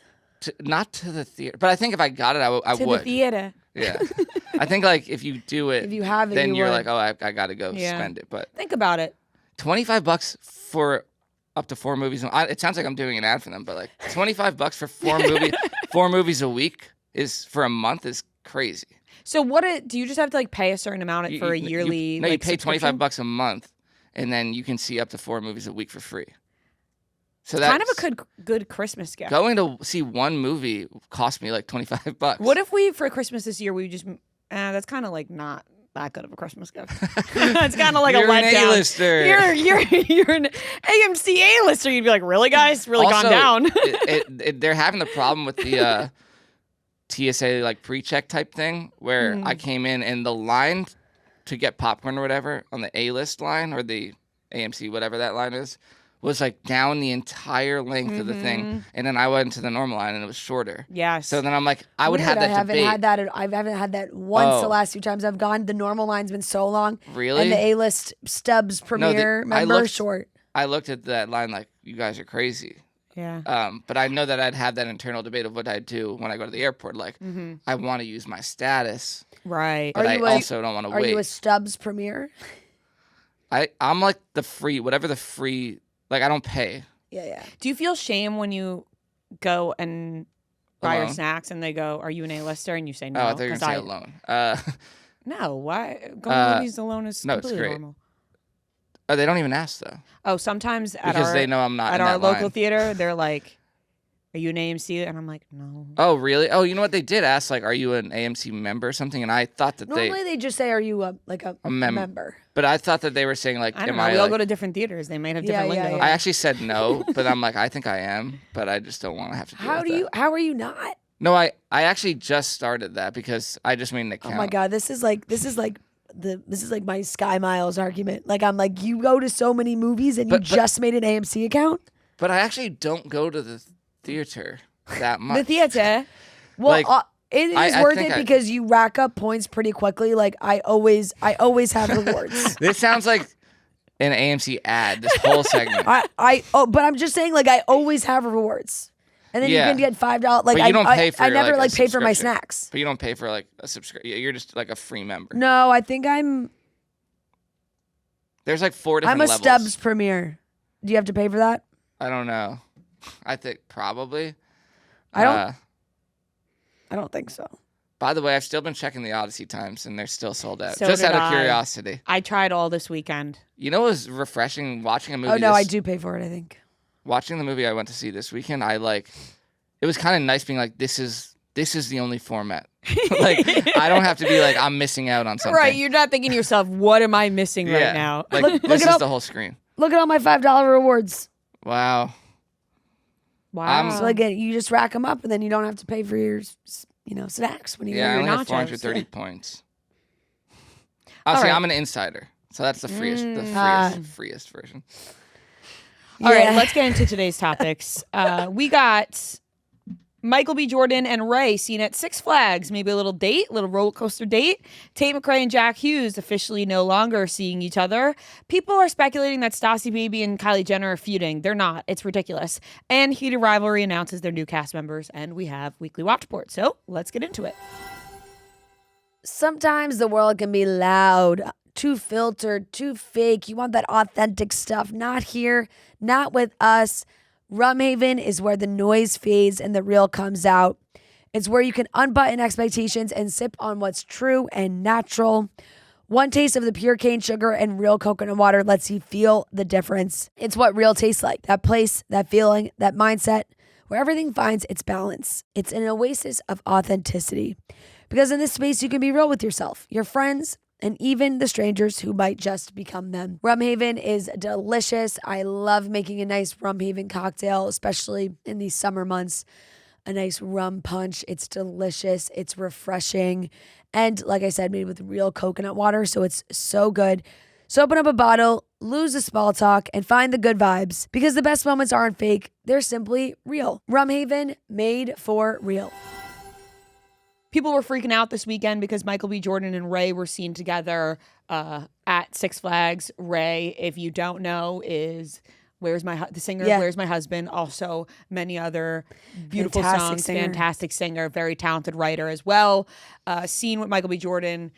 Not to the theater, but I think if I got it, I to would. the theater. Yeah. I think like if you do it, If you have it, then you you're would. like, oh, I got to go Yeah. spend it. But Think about it. $25 for up to 4 movies. It sounds like I'm doing an ad for them, but like $25 for 4 movies a week is for a month is crazy. So do you just have to like pay a certain amount for a yearly? You pay $25 a month, and then you can see up to 4 movies a week for free. So that's kind of a good Christmas gift. Going to see one movie cost me like $25. What if we, for Christmas this year, we just that's kind of like not that good of a Christmas gift. It's kind of like you're a letdown. An A-lister. You're an AMC A-lister. You'd be like, really, guys? Really also, gone down? They're having the problem with the TSA like pre-check type thing where I came in and the line to get popcorn or whatever on the A-list line or the AMC, whatever that line is, was like down the entire length of the thing, and then I went to the normal line and it was shorter. Yeah. So then I'm like, I would have that debate. I haven't had that once the last 2 times I've gone. The normal line's been so long. Really? And the A-list stubs premiere member short. I looked at that line like, you guys are crazy. Yeah. But I know that I'd have that internal debate of what I'd do when I go to the airport. Like, I want to use my status. Right. But I also don't want to wait. Are you a stubs premiere? I'm like the free, whatever the free... Like, I don't pay. Yeah. Do you feel shame when you go and buy your snacks and they go, are you an A-lister? And you say no. Oh, I thought you were going to say alone. No, why? Going to movies alone is completely normal. Oh, they don't even ask, though. Oh, sometimes because they know I'm not at in our that local line. Theater, they're like, are you an AMC? And I'm like, no. Oh, really? Oh, you know what? They did ask, like, are you an AMC member or something? And I thought that Normally they just say, are you a member? But I thought that they were saying, like, I don't know. We all go to different theaters. They might have different lingo. Yeah. I actually said no, but I'm like, I think I am, but I just don't want to have to deal with that. How are you not? No, I actually just started that because I just made an account. Oh my God, this is like my Sky Miles argument. Like, I'm like, you go to so many movies and you just made an AMC account? But I actually don't go to the theater that much. The theater? Well, Like, it is worth it because you rack up points pretty quickly. Like, I always have rewards. This sounds like an AMC ad, this whole segment. but I'm just saying, like, I always have rewards. And then you can get $5. Like, but you don't pay for I never like paid for my snacks. But you don't pay for like a subscription. You're just like a free member. No, I think There's like 4 different levels. I'm a Stubbs Premier. Do you have to pay for that? I don't know. I think probably. I don't think so. By the way, I've still been checking the Odyssey times, and they're still sold out. So just out did of curiosity. I tried all this weekend. You know what was refreshing watching a movie? Oh, no, I do pay for it, I think. Watching the movie I went to see this weekend, it was kind of nice being like, this is the only format. Like, I don't have to be like, I'm missing out on something. Right, you're not thinking to yourself, what am I missing right now? Like, this is the whole screen. Look at all my $5 rewards. Wow. So again, you just rack them up, and then you don't have to pay for your, snacks when you get I your only nachos. have 430 points. Honestly, I'm an insider, so that's the freest, freest version. All right, let's get into today's topics. We got Michael B. Jordan and Raye seen at Six Flags. Maybe a little roller coaster date. Tate McRae and Jack Hughes officially no longer seeing each other. People are speculating that Stassie Baby and Kylie Jenner are feuding. They're not. It's ridiculous. And Heated Rivalry announces their new cast members, and we have weekly watch report. So let's get into it. Sometimes the world can be loud, too filtered, too fake. You want that authentic stuff. Not here, not with us. RumHaven is where the noise fades and the real comes out. It's where you can unbutton expectations and sip on what's true and natural. One taste of the pure cane sugar and real coconut water lets you feel the difference. It's what real tastes like. That place, that feeling, that mindset, where everything finds its balance. It's an oasis of authenticity. Because in this space, you can be real with yourself, your friends, and even the strangers who might just become them. RumHaven is delicious. I love making a nice RumHaven cocktail, especially in these summer months. A nice rum punch. It's delicious. It's refreshing. And like I said, made with real coconut water, so it's so good. So open up a bottle, lose the small talk, and find the good vibes. Because the best moments aren't fake. They're simply real. RumHaven, made for real. People were freaking out this weekend because Michael B. Jordan and Raye were seen together at Six Flags. Raye, if you don't know, is the singer Where's My Husband. Also many other beautiful songs. Fantastic singer, very talented writer as well. Seen with Michael B. Jordan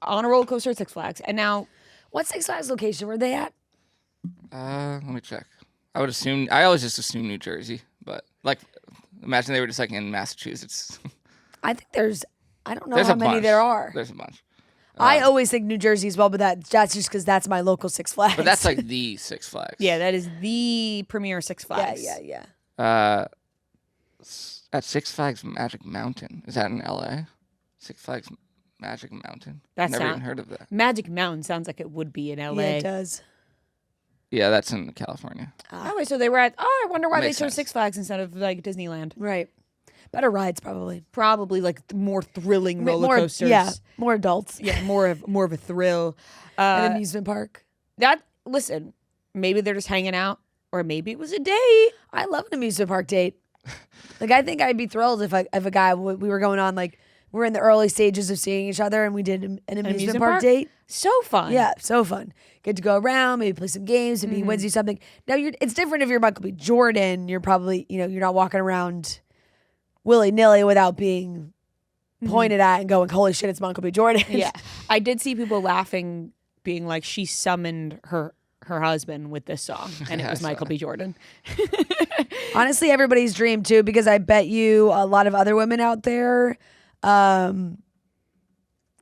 on a roller coaster at Six Flags. And now, what Six Flags location were they at? Let me check. I always just assume New Jersey, but like, imagine they were just like in Massachusetts. I think there's I don't know how many there are. There's a bunch. I always think New Jersey as well, but that's just because that's my local Six Flags. But that's like the Six Flags. Yeah, that is the premier Six Flags. Yeah. At Six Flags Magic Mountain. Is that in LA? Six Flags Magic Mountain? Never even heard of that. Magic Mountain sounds like it would be in LA. Yeah, it does. Yeah, that's in California. Oh, so they were at, I wonder why Makes they chose sense. Six Flags instead of like Disneyland. Right. Better rides, probably. Probably like more thrilling roller coasters. Yeah, more adults. Yeah, more of a thrill. An amusement park. Listen, maybe they're just hanging out, or maybe it was a date. I love an amusement park date. Like, I think I'd be thrilled if a guy, we were going on, like, we're in the early stages of seeing each other and we did an amusement park date. So fun. Yeah, so fun. Get to go around, maybe play some games, maybe he wins you something. Now, it's different if you're Michael B. Jordan. You're probably, you're not walking around willy-nilly without being pointed at and going, holy shit, it's Michael B. Jordan. Yeah. I did see people laughing, being like, she summoned her husband with this song, and it was Michael B. Jordan. Honestly, everybody's dream, too, because I bet you a lot of other women out there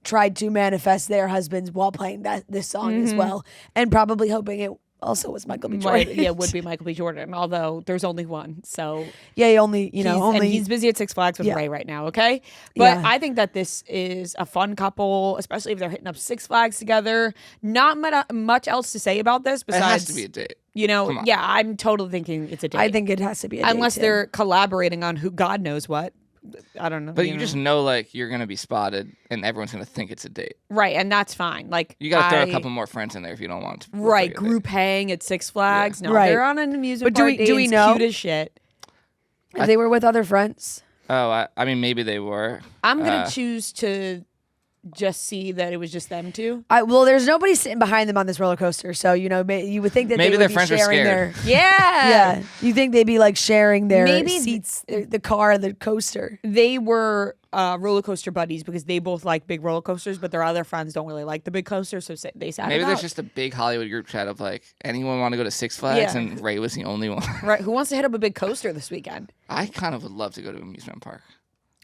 tried to manifest their husbands while playing this song as well, and probably hoping it also was Michael B. Jordan. Right. Yeah, it would be Michael B. Jordan, although there's only one. So yeah, and he's busy at Six Flags with Raye right now, okay? But I think that this is a fun couple, especially if they're hitting up Six Flags together. Not much else to say about this besides... It has to be a date. Yeah, I'm totally thinking it's a date. I think it has to be a date, unless they're collaborating on who God knows what. I don't know. But you just know, like, you're going to be spotted and everyone's going to think it's a date. Right, and that's fine. Like, you got to throw a couple more friends in there if you don't want to. Right, group hang at Six Flags. Yeah. No, they're on an amusement park date. Do we know? Cute as shit. If they were with other friends? Oh, I mean, maybe they were. I'm going to choose to just see that it was just them two. Well, there's nobody sitting behind them on this roller coaster, so you would think that maybe they their would be friends are sharing scared. yeah. You think they'd be like sharing their seats, the car, the coaster. They were roller coaster buddies because they both like big roller coasters, but their other friends don't really like the big coasters, so they sat. Maybe there's just a big Hollywood group chat of like, anyone want to go to Six Flags, and Raye was the only one. Right? Who wants to hit up a big coaster this weekend? I kind of would love to go to an amusement park.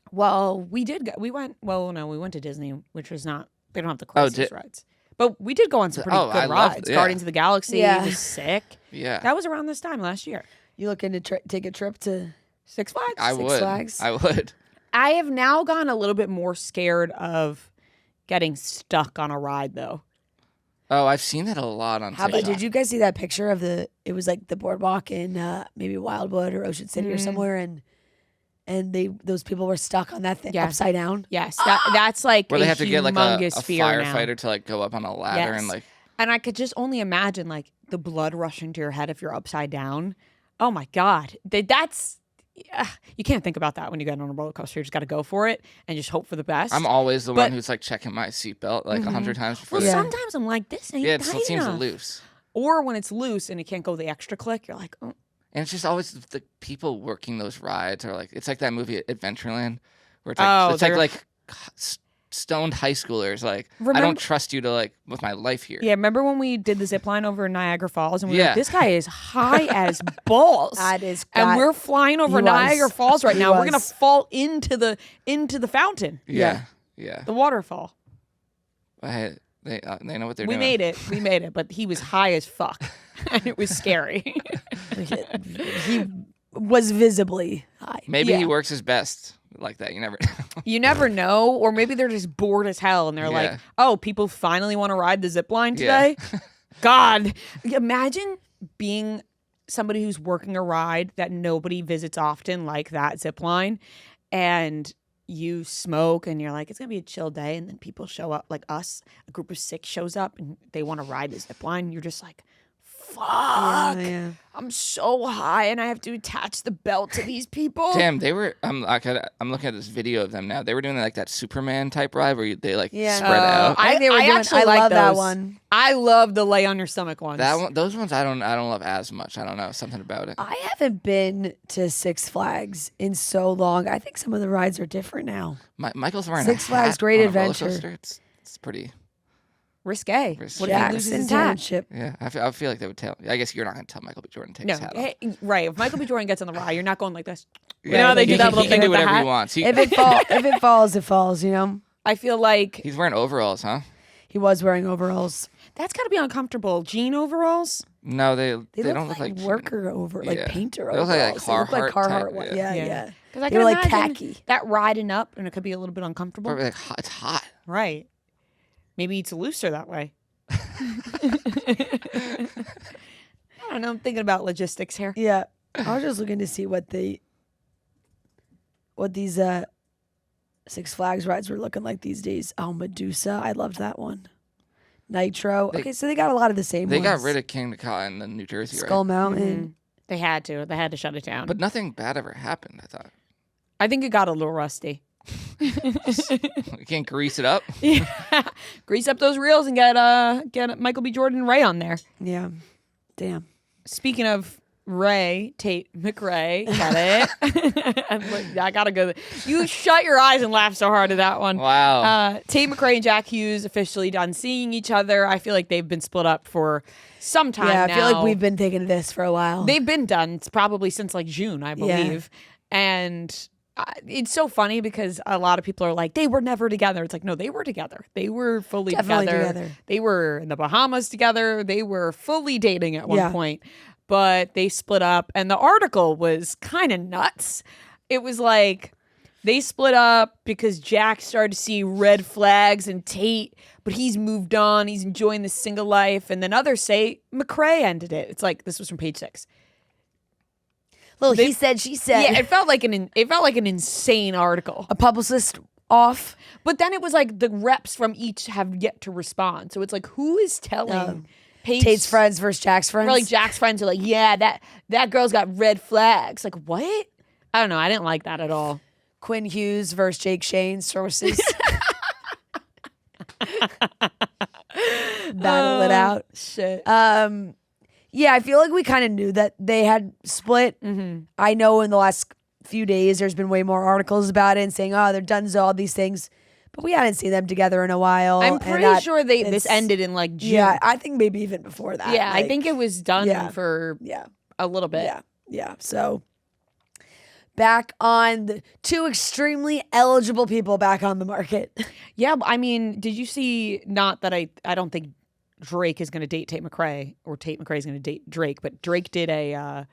Well, we did go. We went to Disney, which was not. They don't have the craziest rides. But we did go on some pretty good rides. Guardians of the Galaxy was sick. Yeah. That was around this time last year. You looking to take a trip to Six Flags? I would. I have now gotten a little bit more scared of getting stuck on a ride, though. Oh, I've seen that a lot on TikTok. Did you guys see that picture of it was like the boardwalk in maybe Wildwood or Ocean City or somewhere, and those people were stuck on that thing upside down. Yes, that's like where they have to get like a firefighter to like go up on a ladder and like. And I could just only imagine like the blood rushing to your head if you're upside down. Oh my God, that's you can't think about that when you get on a roller coaster. You just got to go for it and just hope for the best. I'm always the one who's like checking my seatbelt like 100 times before. Well, sometimes I'm like, this ain't tight it seems enough. Loose. Or when it's loose and it can't go the extra click, you're like, oh. And it's just always the people working those rides are like, it's like that movie Adventureland where it's like stoned high schoolers. Like, I don't trust you to like with my life here. Yeah, remember when we did the zip line over Niagara Falls and we were like, this guy is high as balls. That is, and we're flying over Niagara Falls right now. We're gonna fall into the fountain. Yeah. The waterfall. They know what they're doing. We made it, but he was high as fuck. And it was scary. He was visibly high. Maybe he works his best like that. You never know. You never know. Or maybe they're just bored as hell and they're like, oh, people finally want to ride the zip line today? God. Imagine being somebody who's working a ride that nobody visits often like that zip line, and you smoke and you're like, it's going to be a chill day, and then people show up like us, a group of 6 shows up and they want to ride the zip line. You're just like, fuck, I'm so high and I have to attach the belt to these people. Damn, they were, I'm looking at this video of them now. They were doing like that Superman type ride where they like spread out. I love that one. I love the lay on your stomach ones. Those ones I don't love as much. I don't know, something about it. I haven't been to Six Flags in so long. I think some of the rides are different now. Michael's wearing Six a Flags hat Great on Adventure. It's pretty. risque. Risque. What if he loses his hat? Yeah, I feel like they would tell. I guess you're not going to tell Michael B. Jordan to take his hat off. Right. If Michael B. Jordan gets on the Raye, you're not going like this. Yeah, you know how they do that little he thing can do with the whatever hat? he wants. If it falls, it falls. You know. I feel like He's wearing overalls, huh? He was wearing overalls. that's got to be uncomfortable. Jean overalls. No, they don't look like worker like painter They look overalls. like They look like Carhartt Carhartt. type, Yeah. Because I They can were like imagine khaki. that riding up, and it could be a little bit uncomfortable. Probably like it's hot. Right. Maybe it's looser that way. I don't know. I'm thinking about logistics here. Yeah. I was just looking to see what these Six Flags rides were looking like these days. Oh, Medusa. I loved that one. Nitro. Okay, so they got a lot of the same They ones. got rid of King Nakata in the New Jersey, Skull right? Mountain. They had to. They had to shut it down. But nothing bad ever happened, I thought. I think it got a little rusty. You can't grease it up? Yeah. Grease up those reels and get Michael B. Jordan and Raye on there. Yeah. Damn. Speaking of Raye, Tate McRae, got it. I gotta go. You shut your eyes and laugh so hard at that one. Wow. Tate McRae and Jack Hughes officially done seeing each other. I feel like they've been split up for some time now. I feel like we've been thinking of this for a while. They've been done. It's probably since like June, I believe. And it's so funny because a lot of people are like, they were never together. It's like, no, they were together. They were fully together. They were in the Bahamas together. They were fully dating at one point. But they split up. And the article was kind of nuts. It was like, they split up because Jack started to see red flags in Tate, but he's moved on. He's enjoying the single life. And then others say McRae ended it. It's like, this was from Page 6. He said, she said. Yeah, it felt like an insane article. A publicist off. But then it was like the reps from each have yet to respond. So it's like, who is telling Tate's friends versus Jack's friends? Or like Jack's friends are like, yeah, that girl's got red flags. Like, what? I don't know. I didn't like that at all. Quinn Hughes versus Jake Shane sources. Battle it out. Shit. Yeah, I feel like we kind of knew that they had split. Mm-hmm. I know in the last few days there's been way more articles about it and saying, oh, they're done to all these things. But we hadn't seen them together in a while. I'm pretty sure this ended in like June. Yeah, I think maybe even before that. Yeah, I think it was done for a little bit. Yeah. So back on the two extremely eligible people back on the market. Yeah, I mean, did you see, not that I don't think Drake is going to date Tate McRae or Tate McRae is going to date Drake, but Drake did a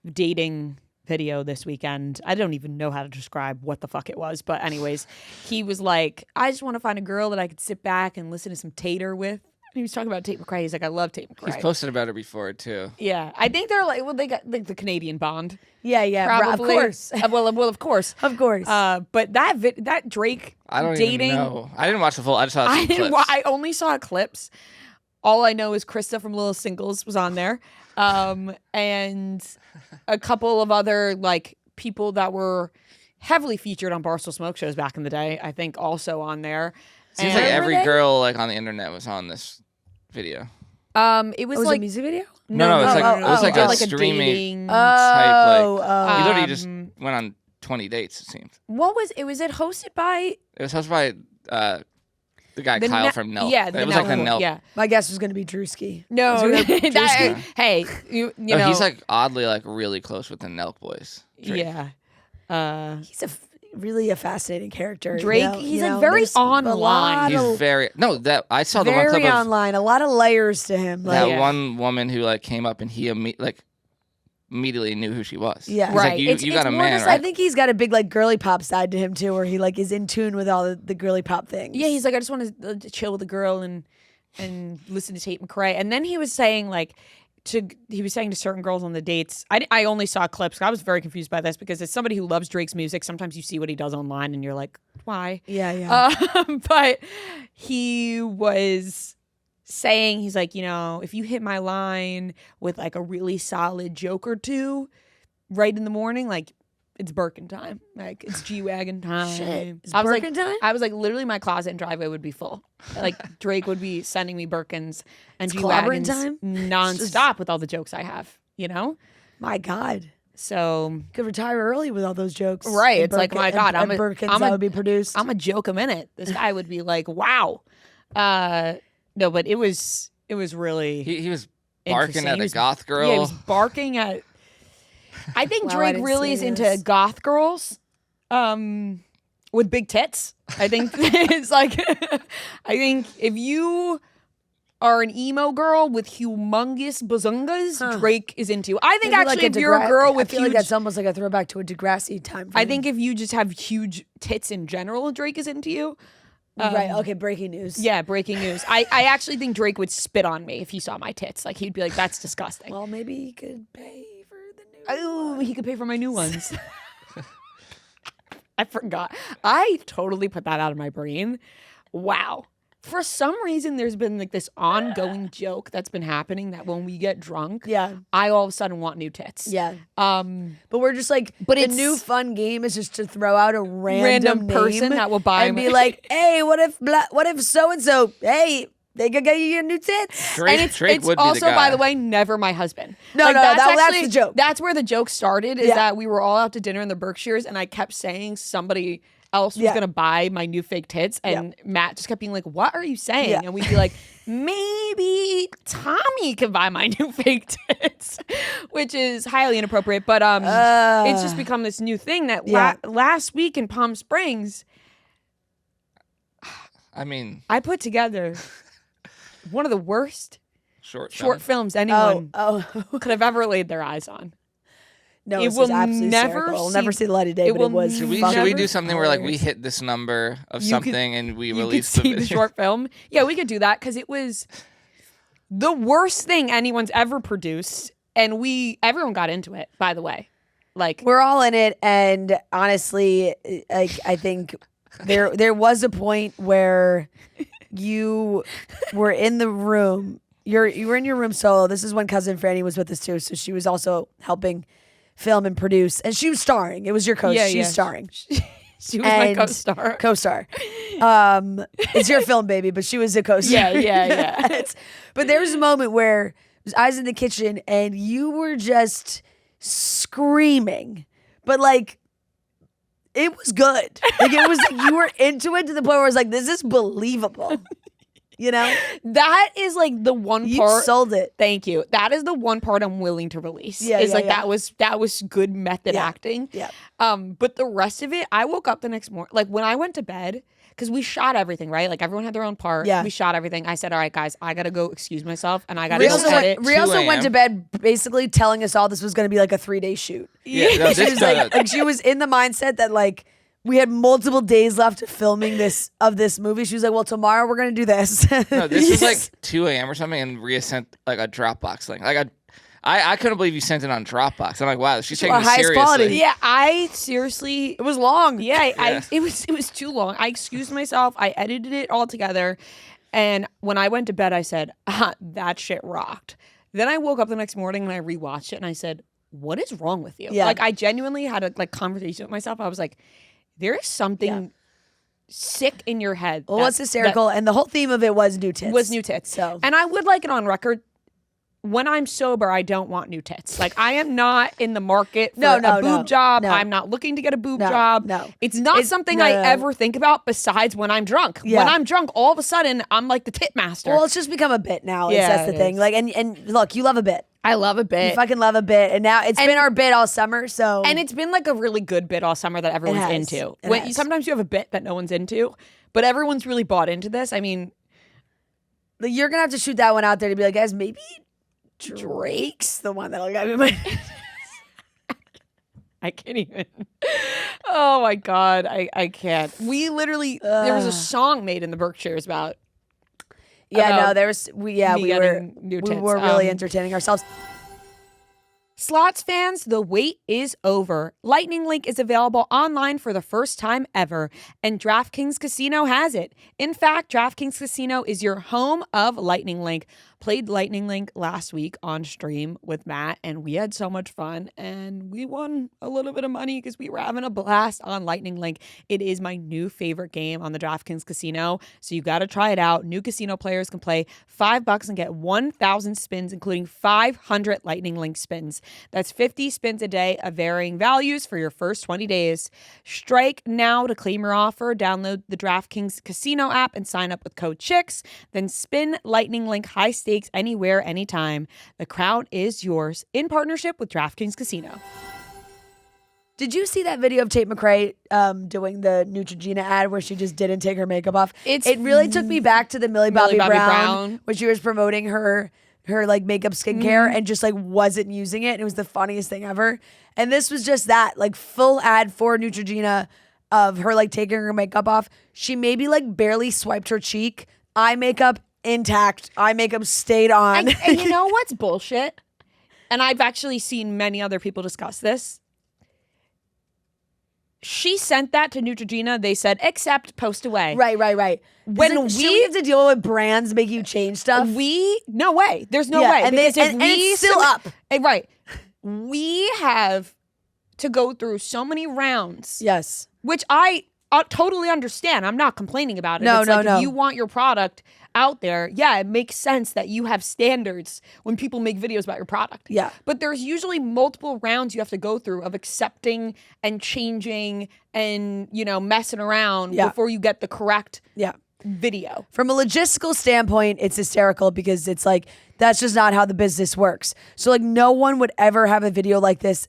dating video this weekend. I don't even know how to describe what the fuck it was, but anyways, he was like, I just want to find a girl that I could sit back and listen to some Tater with. And he was talking about Tate McRae. He's like, I love Tate McRae. He's posted about her before too. Yeah, I think they're like, well, they got like the Canadian bond. Yeah, Probably. of course. Well, of course. Of course. But that Drake I don't dating. even know. I didn't watch the full. I just saw some clips. I only saw clips. All I know is Krista from Little Singles was on there, and a couple of other like people that were heavily featured on Barstool Smoke shows back in the day. I think also on there. Seems like every girl like on the internet was on this video. It was like a music video. No, it was like a streaming type. Like he literally just went on 20 dates. It seemed. Was it hosted by? It was hosted by the guy Kyle from Nelk. Yeah, it was like the Nelk. Yeah, my guess was going to be Drewski. No, hey, you know, he's like oddly like really close with the Nelk boys. Drake. Yeah, he's really a fascinating character. Drake, he's like very online. He's very I saw the one clip of online. A lot of layers to him. Like, that one woman who like came up and he immediately knew who she was. Yeah, right. Like, you got a man. Right? I think he's got a big like girly pop side to him too, where he like is in tune with all the girly pop things. Yeah, he's like, I just want to chill with a girl and listen to Tate McRae. And then he was saying like he was saying to certain girls on the dates. I only saw clips. I was very confused by this because as somebody who loves Drake's music, sometimes you see what he does online and you're like, why? Yeah. But he was saying, he's like, you know, if you hit my line with like a really solid joke or two right in the morning, like it's Birkin time. Like it's G-Wagon time. Shit. It's Birkin time? I was like, literally my closet and driveway would be full. Like Drake would be sending me Birkins and G-Wagons nonstop with all the jokes I have, you know? My God. So could retire early with all those jokes. Right. It's like, my God, Birkins that would be produced. I'm a joke a minute. This guy would be like, wow. No, but it was really He was barking at a Interesting. goth girl. Yeah, he was barking at. I think Wow, I Drake didn't really see is into this. goth girls, with big tits. I think it's like, I think if you are an emo girl with humongous bazungas, Drake is into. I think Maybe actually, like if you're a girl with I feel huge, like that's almost like a throwback to a Degrassi time frame. I think if you just have huge tits in general, Drake is into you. Right. Okay. Breaking news. Yeah, breaking news. I actually think Drake would spit on me if he saw my tits. Like he'd be like, "That's disgusting." Well, maybe he could pay for the new. Oh, he could pay for my new ones. I forgot. I totally put that out of my brain. Wow. For some reason, there's been like this ongoing joke that's been happening that when we get drunk, Yeah. I all of a sudden want new tits. Yeah. But But we're just like, But the it's- new fun game is just to throw out a random person name that will buy and my- be like, hey, what if so and so? Hey, they could get you new tits. Drake, and it's would be also, the guy. by the way, never my husband. No, Like, no, that's actually- the joke. That's where the joke started. Is Yeah. that we were all out to dinner in the Berkshires, and I kept saying somebody else was Yeah. gonna buy my new fake tits, and Matt just kept being like, "What are you saying?" Yeah. And we'd be like, "Maybe Tommy can buy my new fake tits," which is highly inappropriate. But it's just become this new thing that Yeah. last week in Palm Springs, I mean, I put together one of the worst short films anyone Oh, could have ever laid their eyes on. no, It it's will absolutely never hysterical. It'll see- never see the light of day, it but will it was Should we fucking do something where like we hilarious. hit this number of You something could- and we You could release see the the short film. Yeah, we could do that because it was the worst thing anyone's ever produced, and everyone got into it. By the way, like We're all in it, and honestly, like I think there was a point where you were in the room. You were in your room solo. This is when cousin Franny was with us too, so she was also helping film and produce, and she was starring. It was your coach. Yeah, She's yeah. starring. she was my And- co-star. Co-star. It's your film, baby, but she was a co-star. Yeah. But there was a moment where I was in the kitchen and you were just screaming, but like it was good. Like it was like you were into it to the point where I was like, this is believable. You know, That is like the one you part. sold it. Thank you. That is the one part I'm willing to release. Yeah, is yeah, like yeah. that was good method Yeah, acting. yeah. But the rest of it, I woke up the next morning, like when I went to bed, because we shot everything, right? Like everyone had their own part. Yeah. We shot everything. I said, all right, guys, I gotta go excuse myself, and I gotta Rhea go also, edit. Rhea also 2 went to a.m. bed basically telling us all this was going to be like a 3-day shoot. Yeah, no, She was like she was in the mindset that like we had multiple days left of filming this movie. She was like, well, tomorrow we're going to do this. no, this was like 2 a.m. or something, and Rhea sent like a Dropbox link. Like I couldn't believe you sent it on Dropbox. I'm like, wow, she's taking Our it highest seriously. quality. Yeah, I seriously. It was long. Yeah, it was too long. I excused myself. I edited it all together, and when I went to bed, I said, "That shit rocked." Then I woke up the next morning and I rewatched it, and I said, "What is wrong with you?" Yeah. Like I genuinely had a conversation with myself. I was like, "There is something sick in your head." Well, it's hysterical, and the whole theme of it was new tits. Was new tits. So And I would like it on record. When I'm sober, I don't want new tits. Like I am not in the market for No, a boob job. no. I'm not looking to get a boob No, job. no. It's not something I no. ever think about besides when I'm drunk. Yeah. When I'm drunk, all of a sudden I'm like the tit master. well, it's just become a bit now. Yeah, That's the it thing. is. Like, and look, you love a bit. I love a You bit. fucking love a bit, and now it's been our bit all summer. So And it's been like a really good bit all summer that everyone's has. into. It When has. sometimes you have a bit that no one's into, but everyone's really bought into this. I mean, like, you're gonna have to shoot that one out there to be like, guys, maybe Drake's the one that'll get me my. I can't even. Oh my God. I can't. We literally, there was a song made in the Berkshires about. Yeah, no, about there was we me were getting new we tits. were really entertaining ourselves. Slots fans, the wait is over. Lightning Link is available online for the first time ever, and DraftKings Casino has it. In fact, DraftKings Casino is your home of Lightning Link. played Lightning Link last week on stream with Matt, and we had so much fun, and we won a little bit of money because we were having a blast on Lightning Link. It is my new favorite game on the DraftKings casino, so you got to try it out. New casino players can play $5 and get 1,000 spins, including 500 Lightning Link spins. That's 50 spins a day of varying values for your first 20 days. Strike now to claim your offer. Download the DraftKings casino app and sign up with code CHICKS. Then spin Lightning Link high stakes anywhere, anytime. The crown is yours in partnership with DraftKings Casino. Did you see that video of Tate McRae doing the Neutrogena ad where she just didn't take her makeup off? It really took me back to the Millie Bobby Brown when she was promoting her like makeup skincare and just like wasn't using it. It was the funniest thing ever. And this was just that, like full ad for Neutrogena of her like taking her makeup off. She maybe like barely swiped her cheek. Eye makeup intact. Eye makeup stayed on. And you know what's bullshit? And I've actually seen many other people discuss this. She sent that to Neutrogena. They said, accept, post away. Right. When we have to deal with brands make you change stuff, no way. There's no way. And it's still up. Right. We have to go through so many rounds. Yes. Which I totally understand. I'm not complaining about it. No. If you want your product out there, yeah, it makes sense that you have standards when people make videos about your product. Yeah. But there's usually multiple rounds you have to go through of accepting and changing and, messing around before you get the correct video. From a logistical standpoint, it's hysterical because it's like, that's just not how the business works. So like no one would ever have a video like this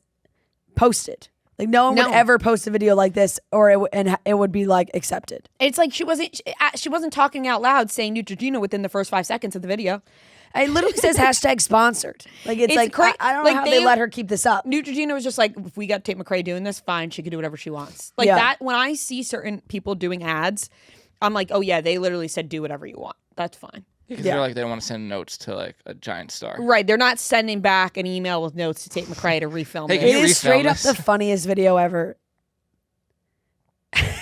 posted. Like no one would ever post a video like this, or it would be like accepted. It's like she wasn't talking out loud saying Neutrogena within the first 5 seconds of the video. It literally says #sponsored. Like it's like I don't know how they let her keep this up. Neutrogena was just like, if we got Tate McRae doing this, fine, she could do whatever she wants. Like that. When I see certain people doing ads, I'm like, oh yeah, they literally said do whatever you want. That's fine. Because they're like, they don't want to send notes to like a giant star. Right. They're not sending back an email with notes to Tate McRae to refilm it. It is straight up the funniest video ever.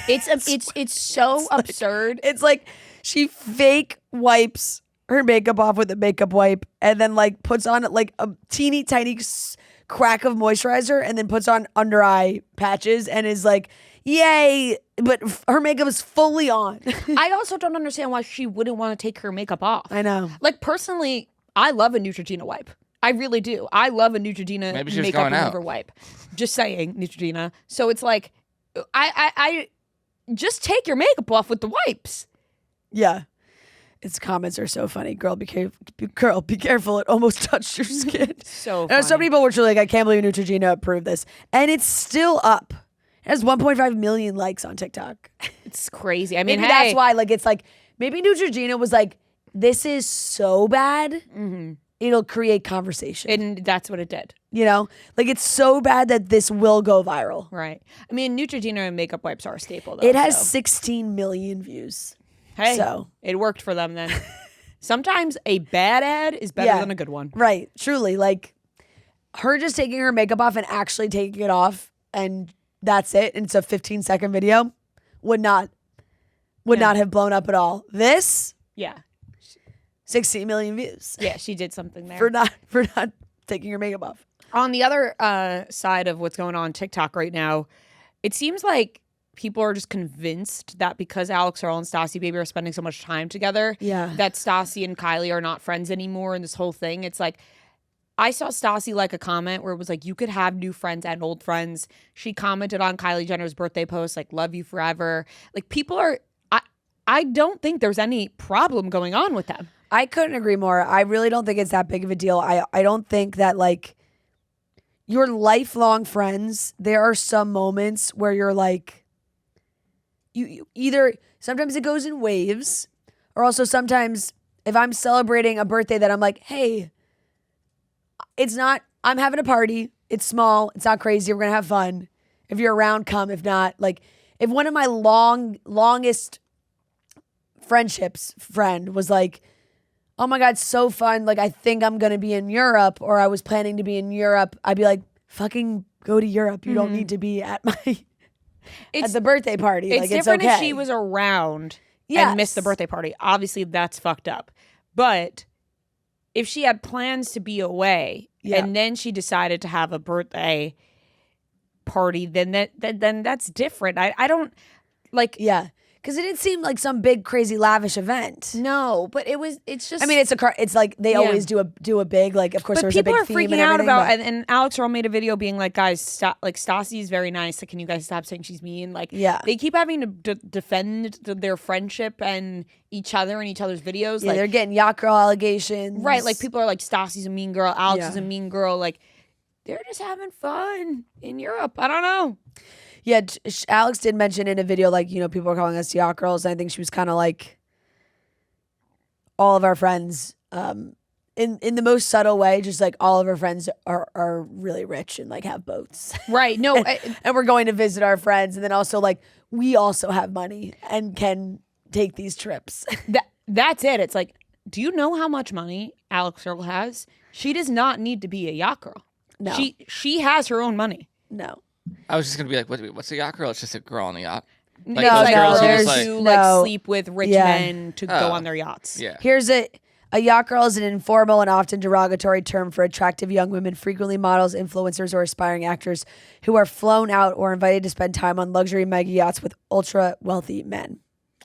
It's so absurd. It's like she fake wipes her makeup off with a makeup wipe and then like puts on like a teeny tiny crack of moisturizer and then puts on under eye patches and is like, yay, but her makeup is fully on. I also don't understand why she wouldn't want to take her makeup off. I know. Like personally, I love a Neutrogena wipe. I really do. I love a Neutrogena makeup remover wipe. Just saying, Neutrogena. So it's like, I just take your makeup off with the wipes. Yeah. Its comments are so funny. Girl, be careful. It almost touched your skin. So funny. And some people were truly like, I can't believe Neutrogena approved this. And it's still up. It has 1.5 million likes on TikTok. It's crazy. I mean, maybe that's why. Like, it's like, maybe Neutrogena was like, this is so bad, it'll create conversation. And that's what it did. Like it's so bad that this will go viral. Right. I mean, Neutrogena and makeup wipes are a staple, though. It has 16 million views. Hey, so it worked for them then. Sometimes a bad ad is better than a good one. Right. Truly. Like, her just taking her makeup off and actually taking it off and that's it. And it's a 15-second video. Would not have blown up at all. This, 16 million views. Yeah, she did something there for not taking her makeup off. On the other side of what's going on TikTok right now, it seems like people are just convinced that because Alex Earl and Stassie Baby are spending so much time together, that Stassie and Kylie are not friends anymore. And this whole thing, it's like, I saw Stassie like a comment where it was like, you could have new friends and old friends. She commented on Kylie Jenner's birthday post, like, love you forever. Like, people are, I don't think there's any problem going on with them. I couldn't agree more. I really don't think it's that big of a deal. I don't think that, like, your lifelong friends, there are some moments where you're like, you either, sometimes it goes in waves, or also sometimes if I'm celebrating a birthday that I'm like, hey, I'm having a party. It's small. It's not crazy. We're going to have fun. If you're around, come. If not, like, if one of my longest friend was like, oh my God, so fun. Like, I think I'm going to be in Europe, or I was planning to be in Europe. I'd be like, fucking go to Europe. You don't need to be at at the birthday party. It's like, different it's okay. if she was around and missed the birthday party. Obviously, that's fucked up. But if she had plans to be away and then she decided to have a birthday party, then that's different. I don't like. Yeah. Because it didn't seem like some big, crazy, lavish event. No, but it's just. I mean, it's like they always do a big, like, of course, but there was a big theme. People are freaking out about, and Alex Earl made a video being like, guys, stop, like, Stassi's very nice. Like, can you guys stop saying she's mean? Like, they keep having to defend their friendship and each other in each other's videos. Yeah, like, they're getting yacht girl allegations. Right, like, people are like, Stassi's a mean girl, Alex is a mean girl. Like, they're just having fun in Europe. I don't know. Yeah, Alex did mention in a video, like, people are calling us yacht girls. And I think she was kind of like, all of our friends, in the most subtle way, just like all of our friends are really rich and like have boats. Right. No. and we're going to visit our friends. And then also like, we also have money and can take these trips. That's it. It's like, do you know how much money Alex Earl has? She does not need to be a yacht girl. No. She has her own money. No. I was just gonna be like, what's a yacht girl? It's just a girl on a yacht. Like, no, girls who just sleep with rich men to go on their yachts. Yeah. Here's a yacht girl is an informal and often derogatory term for attractive young women, frequently models, influencers, or aspiring actors who are flown out or invited to spend time on luxury mega yachts with ultra wealthy men.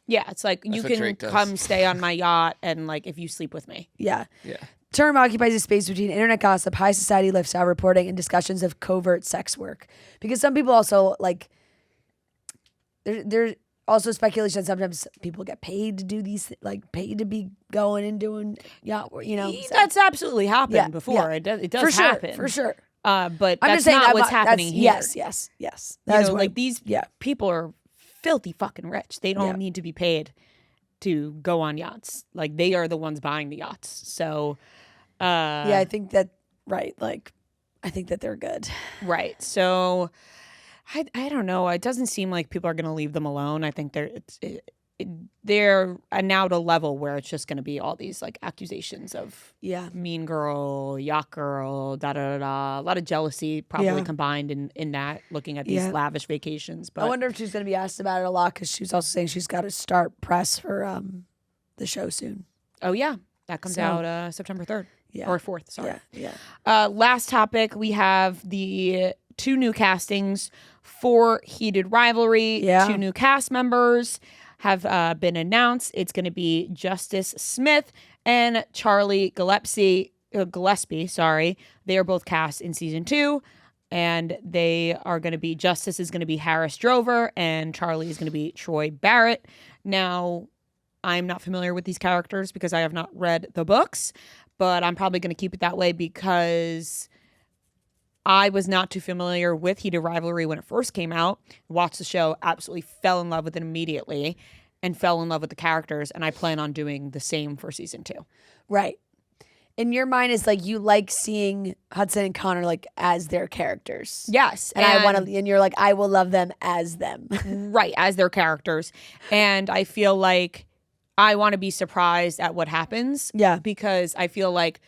Yeah, it's like, you can come stay on my yacht and like if you sleep with me. Yeah. Yeah. Term occupies a space between internet gossip, high society lifestyle reporting, and discussions of covert sex work. Because some people also like, there's also speculation that sometimes people get paid to do these, like paid to be going and doing yacht work, So. That's absolutely happened before. Yeah. It does happen. For sure. But I'm that's not what's happening here. Yes. That's like these people are filthy fucking rich. They don't need to be paid to go on yachts. Like, they are the ones buying the yachts. So, I think that, right. Like, I think that they're good. Right. So, I don't know. It doesn't seem like people are going to leave them alone. I think they're now at a level where it's just going to be all these like accusations of mean girl, yacht girl, da da da. A lot of jealousy probably combined in that, looking at these lavish vacations. But I wonder if she's going to be asked about it a lot, because she was also saying she's got to start press for the show soon. Oh yeah, that comes out September 3rd or 4th. Sorry. Yeah. Last topic, we have the 2 new castings for Heated Rivalry. Yeah. 2 new cast members have been announced. It's going to be Justice Smith and Charlie Gillespie. They are both cast in season 2, and they are going to be, Justice is going to be Harris Drover, and Charlie is going to be Troy Barrett. Now, I'm not familiar with these characters because I have not read the books, but I'm probably going to keep it that way because I was not too familiar with Heated Rivalry when it first came out. Watched the show, absolutely fell in love with it immediately, and fell in love with the characters, and I plan on doing the same for season 2. Right. In your mind, is like you like seeing Hudson and Connor like as their characters. Yes. And I want to, and you're like, I will love them as them. Right, as their characters. And I feel like I want to be surprised at what happens. Yeah. Because I feel like,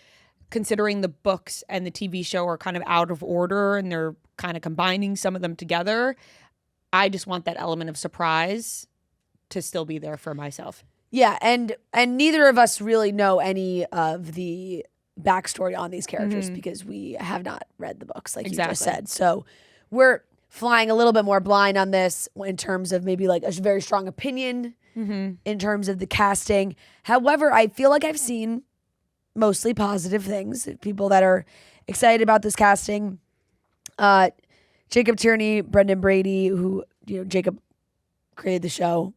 considering the books and the TV show are kind of out of order and they're kind of combining some of them together, I just want that element of surprise to still be there for myself. Yeah, and neither of us really know any of the backstory on these characters because we have not read the books, like you just said. So we're flying a little bit more blind on this in terms of maybe like a very strong opinion in terms of the casting. However, I feel like I've seen mostly positive things. People that are excited about this casting. Jacob Tierney, Brendan Brady, who Jacob created the show.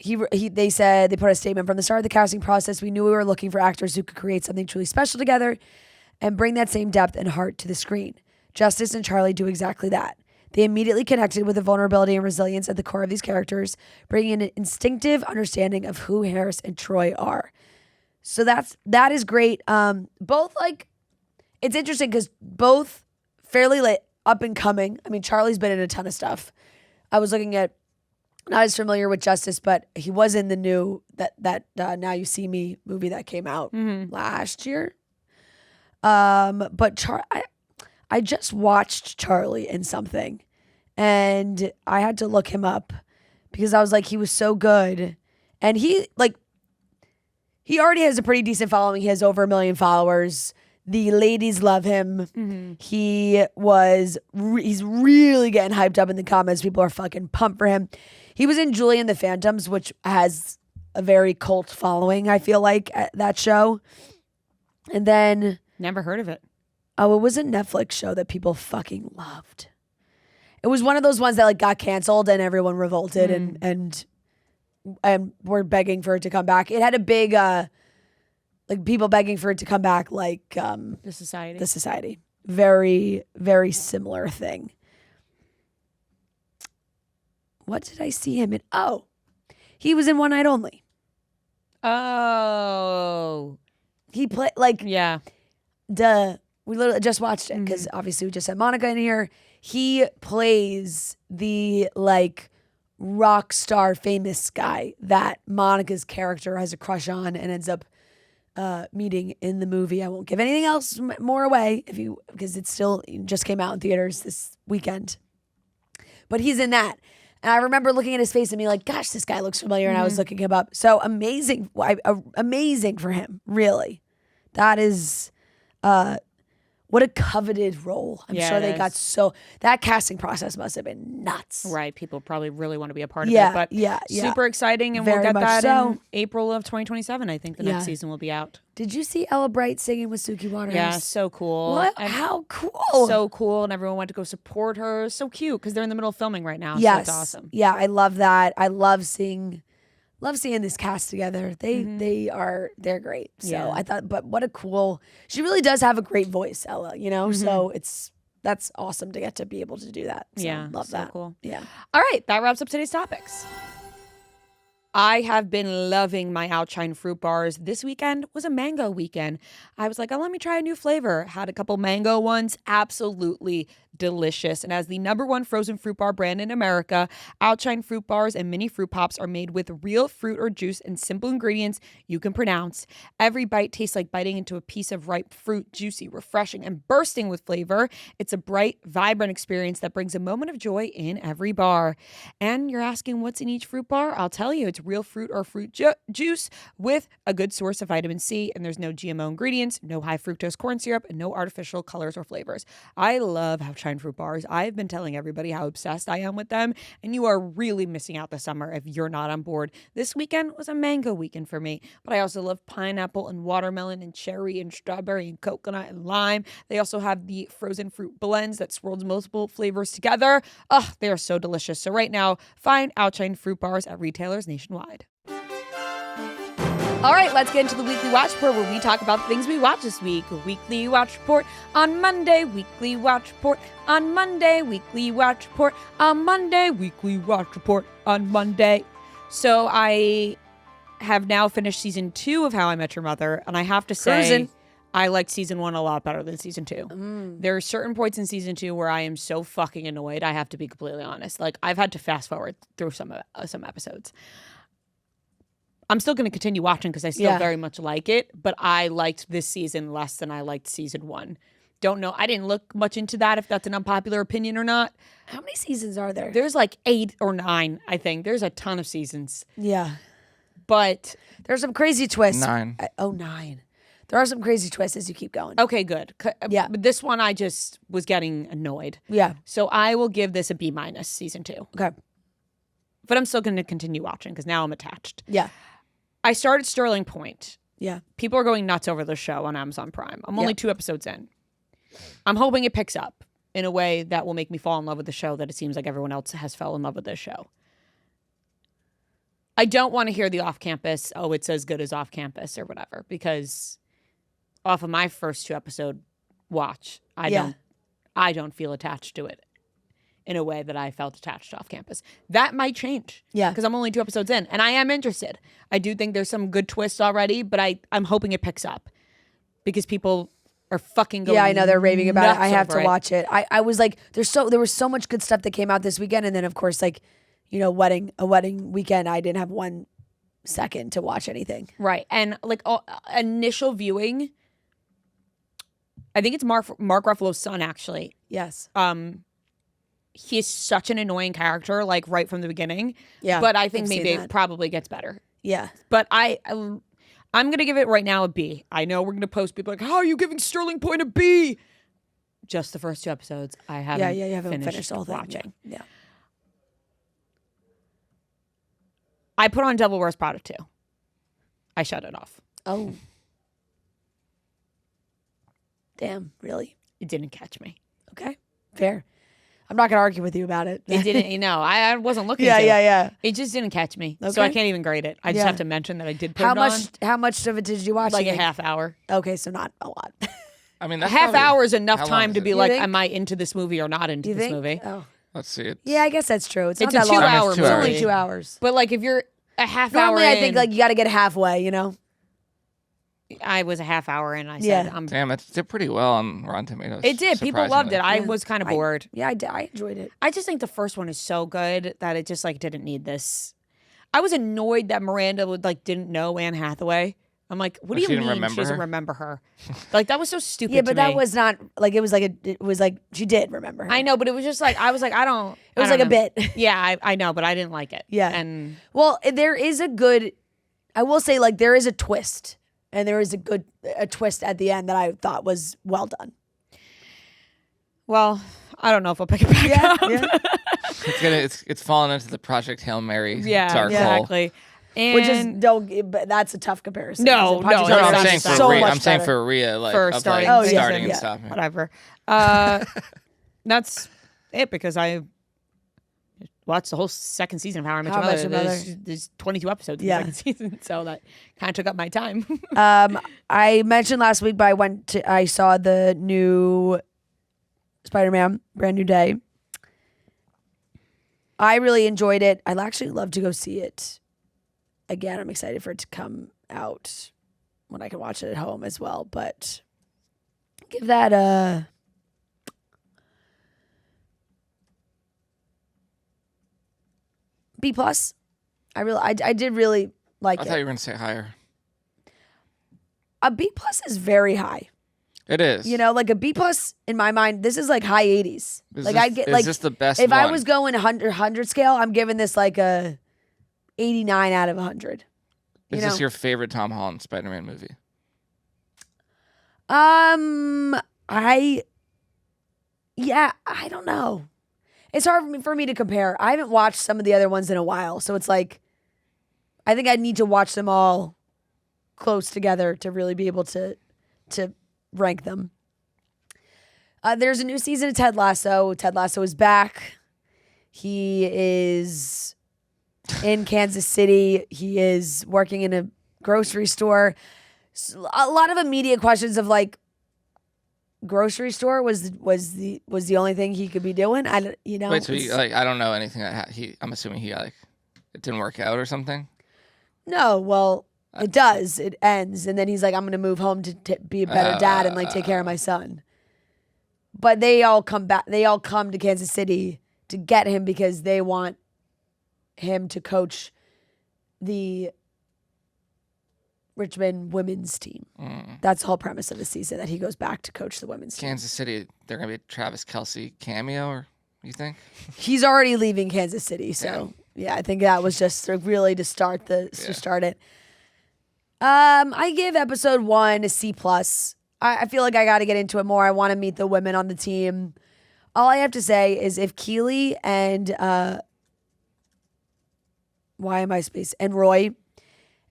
They said, they put a statement, from the start of the casting process, we knew we were looking for actors who could create something truly special together and bring that same depth and heart to the screen. Justice and Charlie do exactly that. They immediately connected with the vulnerability and resilience at the core of these characters, bringing in an instinctive understanding of who Harris and Troy are. So that is great. Both, like, it's interesting because both fairly like up and coming. I mean, Charlie's been in a ton of stuff. I was looking at, not as familiar with Justice, but he was in the new that Now You See Me movie that came out last year. But I just watched Charlie in something, and I had to look him up because I was like, he was so good, and he already has a pretty decent following. He has over 1 million followers. The ladies love him. He's really getting hyped up in the comments. People are fucking pumped for him. He was in Julie and the Phantoms, which has a very cult following, I feel like, at that show. And then... Never heard of it. Oh, it was a Netflix show that people fucking loved. It was one of those ones that like got canceled and everyone revolted and were begging for it to come back. It had a big... like people begging for it to come back, like The Society. The Society. Very, very similar thing. What did I see him in? Oh, he was in One Night Only. Oh. He played like Yeah. We literally just watched it because obviously we just had Monica in here. He plays the like rock star famous guy that Monica's character has a crush on and ends up meeting in the movie. I won't give anything else more away because it just came out in theaters this weekend. But he's in that. And I remember looking at his face and being like, gosh, this guy looks familiar. And I was looking him up. So amazing. Amazing for him, really. That is what a coveted role. I'm sure they got that casting process must have been nuts. Right. People probably really want to be a part of it. But super exciting. And Very we'll get much that so. in April of 2027. I think the next season will be out. Did you see Ella Bright singing with Suki Waterhouse? Yeah, so cool. What? How cool. So cool. And everyone went to go support her. So cute because they're in the middle of filming right now. Yes. So it's awesome. Yeah, I love that. I love seeing this cast together. They're great. So I thought, but what a cool, she really does have a great voice, Ella, so that's awesome to get to be able to do that. So love that. Cool. Yeah. All right. That wraps up today's topics. I have been loving my Outshine Fruit Bars. This weekend was a mango weekend. I was like, oh, let me try a new flavor. Had a couple mango ones. Absolutely delicious. And as the #1 frozen fruit bar brand in America, Outshine Fruit Bars and mini fruit pops are made with real fruit or juice and simple ingredients you can pronounce. Every bite tastes like biting into a piece of ripe fruit, juicy, refreshing, and bursting with flavor. It's a bright, vibrant experience that brings a moment of joy in every bar. And you're asking what's in each fruit bar? I'll tell you, it's real fruit or fruit juice with a good source of vitamin C, and there's no GMO ingredients, no high fructose corn syrup, and no artificial colors or flavors. I love Outshine Fruit Bars. I've been telling everybody how obsessed I am with them, and you are really missing out this summer if you're not on board. This weekend was a mango weekend for me, but I also love pineapple and watermelon and cherry and strawberry and coconut and lime. They also have the frozen fruit blends that swirls multiple flavors together. Ugh, they are so delicious. So right now, find Outshine Fruit Bars at retailers nationwide. All right, let's get into the Weekly Watch Report where we talk about the things we watched this week. Weekly Watch Report on Monday, Weekly Watch Report on Monday, Weekly Watch Report on Monday, Weekly Watch Report on Monday. So I have now finished season 2 of How I Met Your Mother, and I have to say, I liked season 1 a lot better than season 2. There are certain points in season 2 where I am so fucking annoyed, I have to be completely honest. Like, I've had to fast forward through some episodes. I'm still going to continue watching because I still very much like it, but I liked this season less than I liked season 1. Don't know. I didn't look much into that, if that's an unpopular opinion or not. How many seasons are there? There's like 8 or 9, I think. There's a ton of seasons. Yeah. But there's some crazy twists. 9. 9. There are some crazy twists as you keep going. Okay, good. Yeah. But this one I just was getting annoyed. Yeah. So I will give this a B- season 2. Okay. But I'm still going to continue watching because now I'm attached. Yeah. I started Sterling Point. Yeah. People are going nuts over the show on Amazon Prime. I'm only 2 episodes in. I'm hoping it picks up in a way that will make me fall in love with the show that it seems like everyone else has fell in love with this show. I don't want to hear the off-campus, oh, it's as good as off-campus or whatever, because off of my first 2 episode watch, I don't feel attached to it in a way that I felt attached off campus. That might change. Yeah. Because I'm only 2 episodes in, and I am interested. I do think there's some good twists already, but I'm hoping it picks up because people are fucking going. Yeah, I know they're raving about it. I have to it. watch it. I was like, there was so much good stuff that came out this weekend, and then of course, like, a wedding weekend, I didn't have 1 second to watch anything. Right, and like initial viewing, I think it's Mark Ruffalo's son actually. Yes. He's such an annoying character, like right from the beginning. Yeah. But I think maybe it probably gets better. Yeah. But I'm I'm going to give it right now a B. I know we're going to post people like, how are you giving Sterling Point a B? Just the first 2 episodes. I haven't, you haven't finished all that watching. Yeah. I put on Devil Wears Prada 2. I shut it off. Oh. Damn, really? It didn't catch me. Okay, fair. I'm not going to argue with you about it. It didn't, I wasn't looking Yeah. It just didn't catch me. Okay. So I can't even grade it. I just have to mention that I did put it on. How much of it did you watch? Like a half hour. Okay, so not a lot. I mean, A half hour is enough time to be like, think? am I into this movie or not into this movie? Oh. Let's see it. Yeah, I guess that's true. It's not a that long. 2-hour It's movie. only 2 hours. But like if you're a half Normally, hour I think in, like you got to get halfway, you know? I was a half hour in. I said, Yeah. I'm. Damn, it did pretty well on Rotten Tomatoes. It did. People loved it. I was kind of bored. I enjoyed it. I just think the first one is so good that it just like didn't need this. I was annoyed that Miranda didn't know Anne Hathaway. I'm like, what do you mean she doesn't remember her? Like that was so stupid. Yeah, but to that me. was not like it was like she did remember her. I know, but it was just like I was like, I don't. It was I don't like a know. bit. Yeah, I know, but I didn't like it. Yeah. And Well, there is a good. I will say, like there is a twist, and there is a twist at the end that I thought was well done. well, I don't know if I'll pick it back up. Yeah. It's fallen into the Project Hail Mary Yeah, dark hole. exactly. And Which is but that's a tough comparison. No, Project no, Hail no, Mary I'm That's saying is for so Rhea, much I'm saying better. for Rhea, like For of, starting. like, Oh, yeah, starting yeah. and stopping. whatever. That's it because I watched the whole second season of How I Met Your How I Met Mother. Your Mother. There's 22 episodes in Yeah. the second season, so that kind of took up my time. I mentioned last week, but I saw the new Spider-Man, Brand New Day. I really enjoyed it. I'd actually love to go see it again. I'm excited for it to come out when I can watch it at home as well. But give that a B plus. I did really like I it. thought you were gonna say higher. A B plus is very high. It is. You know, like a B plus in my mind, this is like high 80s. Is this the best if I one? was going 100 scale, I'm giving this like a 89 out of 100. Is this your favorite Tom Holland Spider-Man movie? I don't know. It's hard for me to compare. I haven't watched some of the other ones in a while, so it's like I think I need to watch them all close together to really be able to rank them. There's a new season of Ted Lasso. Ted Lasso is back. He is in Kansas City. He is working in a grocery store. A lot of immediate questions of like, grocery store was the only thing he could be doing. Wait, so I don't know anything that I'm assuming he it didn't work out or something. No, well, it does. It ends, and then he's like, "I'm going to move home to be a better dad and like take care of my son." But they all come back. They all come to Kansas City to get him because they want him to coach the Richmond women's team. That's the whole premise of the season, that he goes back to coach the women's team. Kansas City, they're gonna be a Travis Kelce cameo, or you think? He's already leaving Kansas City, so yeah, I think that was just really to start it. I give episode 1 a C plus. I feel like I got to get into it more. I want to meet the women on the team. All I have to say is if Keely and Roy.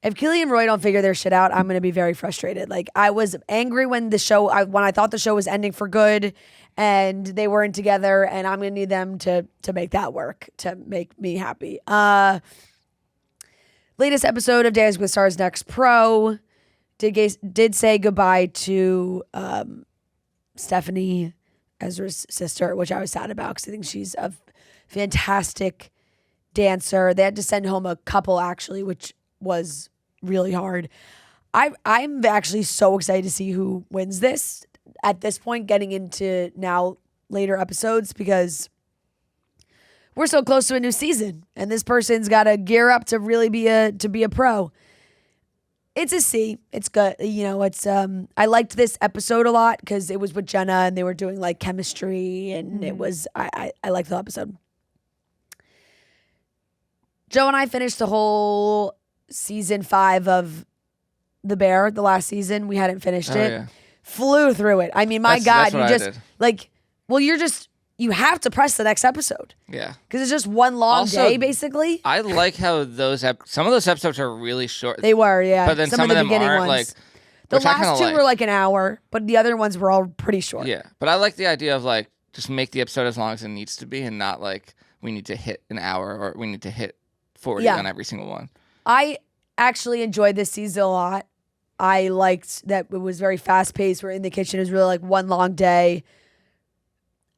If Keely and Roy don't figure their shit out, I'm going to be very frustrated. Like, I was angry when when I thought the show was ending for good and they weren't together, and I'm going to need them to make that work, to make me happy. Latest episode of Dancing with Stars Next Pro did say goodbye to Stephanie, Ezra's sister, which I was sad about because I think she's a fantastic dancer. They had to send home a couple, actually, which was really hard. I'm actually so excited to see who wins this at this point, getting into now later episodes, because we're so close to a new season and this person's got to gear up to really be a pro. It's a C. It's good. You know, it's I liked this episode a lot because it was with Jenna and they were doing like chemistry, and it was I liked the episode. Joe and I finished the whole season 5 of The Bear, the last season. We hadn't finished it. Yeah. Flew through it. I mean, my God, that's what you I just did. like, well, you have to press the next episode. Yeah. Because it's just one long Also, day, basically. I like how some of those episodes are really short. They were, yeah. But then some of them beginning aren't, ones. like, The which I kinda last two like. were like an hour, but the other ones were all pretty short. Yeah. But I like the idea of like, just make the episode as long as it needs to be and not like we need to hit an hour or we need to hit 40 on every single one. I actually enjoyed this season a lot. I liked that it was very fast paced. We're in the kitchen. It was really like one long day.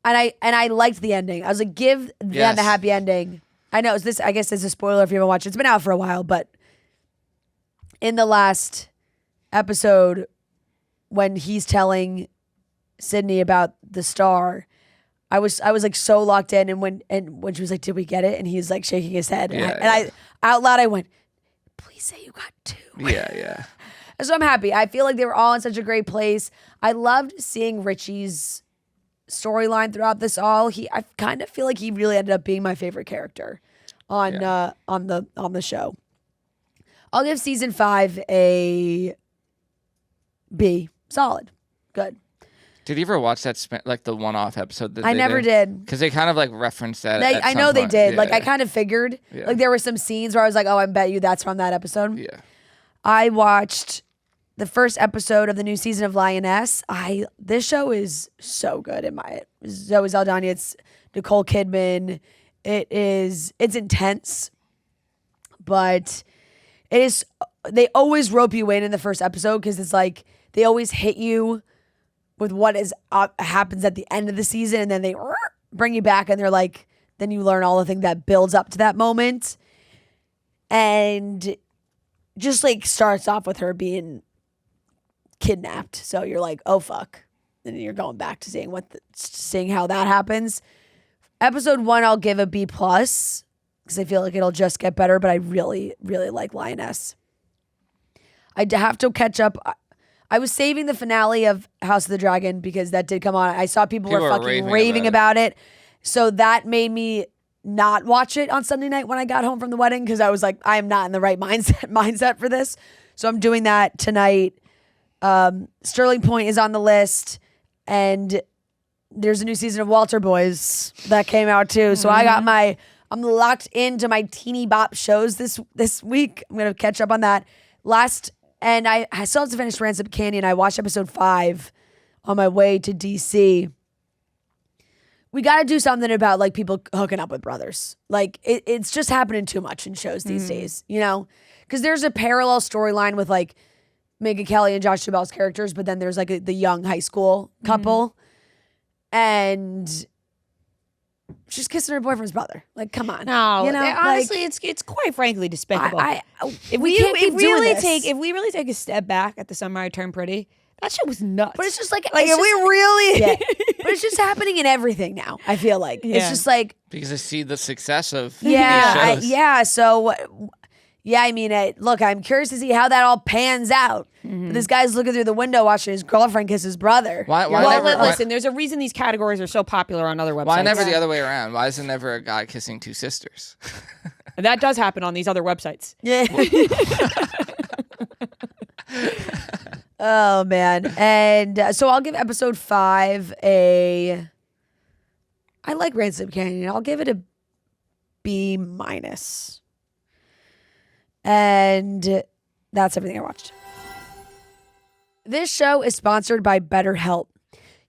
And I liked the ending. I was like, give them the happy ending. I know I guess it's a spoiler if you haven't watched it. It's been out for a while, but in the last episode, when he's telling Sydney about the star, I was like so locked in, and when she was like, "Did we get it?" and he's like shaking his head, I out loud I went, "Please say you got 2." Yeah. So I'm happy. I feel like they were all in such a great place. I loved seeing Richie's storyline throughout this all. I kind of feel like he really ended up being my favorite character on the show. I'll give season 5 a B. Solid. Good. Did you ever watch that like the one-off episode that I never did? Because they kind of like referenced that. I know they did. Yeah, like I kind of figured. Yeah. Like there were some scenes where I was like, oh, I bet you that's from that episode. Yeah. I watched the first episode of the new season of Lioness. This show is so good in my Zoe Saldana. It's Nicole Kidman. It's intense, but it is. They always rope you in the first episode because it's like they always hit you with what happens at the end of the season, and then they bring you back, and they're like, then you learn all the things that builds up to that moment, and just like starts off with her being kidnapped. So you're like, oh fuck, and then you're going back to seeing how that happens. Episode 1, I'll give a B+ because I feel like it'll just get better, but I really, really like Lioness. I have to catch up. I was saving the finale of House of the Dragon because that did come on. I saw people were fucking raving about it. So that made me not watch it on Sunday night when I got home from the wedding because I was like, I am not in the right mindset for this. So I'm doing that tonight. Sterling Point is on the list, and there's a new season of Walter Boys that came out too. So I got I'm locked into my teeny bop shows this week. I'm gonna catch up on that. And I still have to finish Ransom Canyon. I watched episode 5 on my way to DC. We got to do something about like people hooking up with brothers. Like it's just happening too much in shows these days, you know? Because there's a parallel storyline with like Megyn Kelly and Josh Duhamel's characters, but then there's like the young high school couple. And she's kissing her boyfriend's brother. Like, come on. No, you know, honestly, it's quite frankly despicable. If we really take a step back at the Summer I Turned Pretty, that shit was nuts. But it's just like if we really, but it's just happening in everything now. I feel like it's just like because I see the success of these shows. So I mean, look, I'm curious to see how that all pans out. But this guy's looking through the window watching his girlfriend kiss his brother. Listen, there's a reason these categories are so popular on other websites. Why never the other way around? Why is it never a guy kissing 2 sisters? That does happen on these other websites. Yeah. Oh, man. And so I'll give episode 5 I like Ransom Canyon. I'll give it a B-. And that's everything I watched. This show is sponsored by BetterHelp.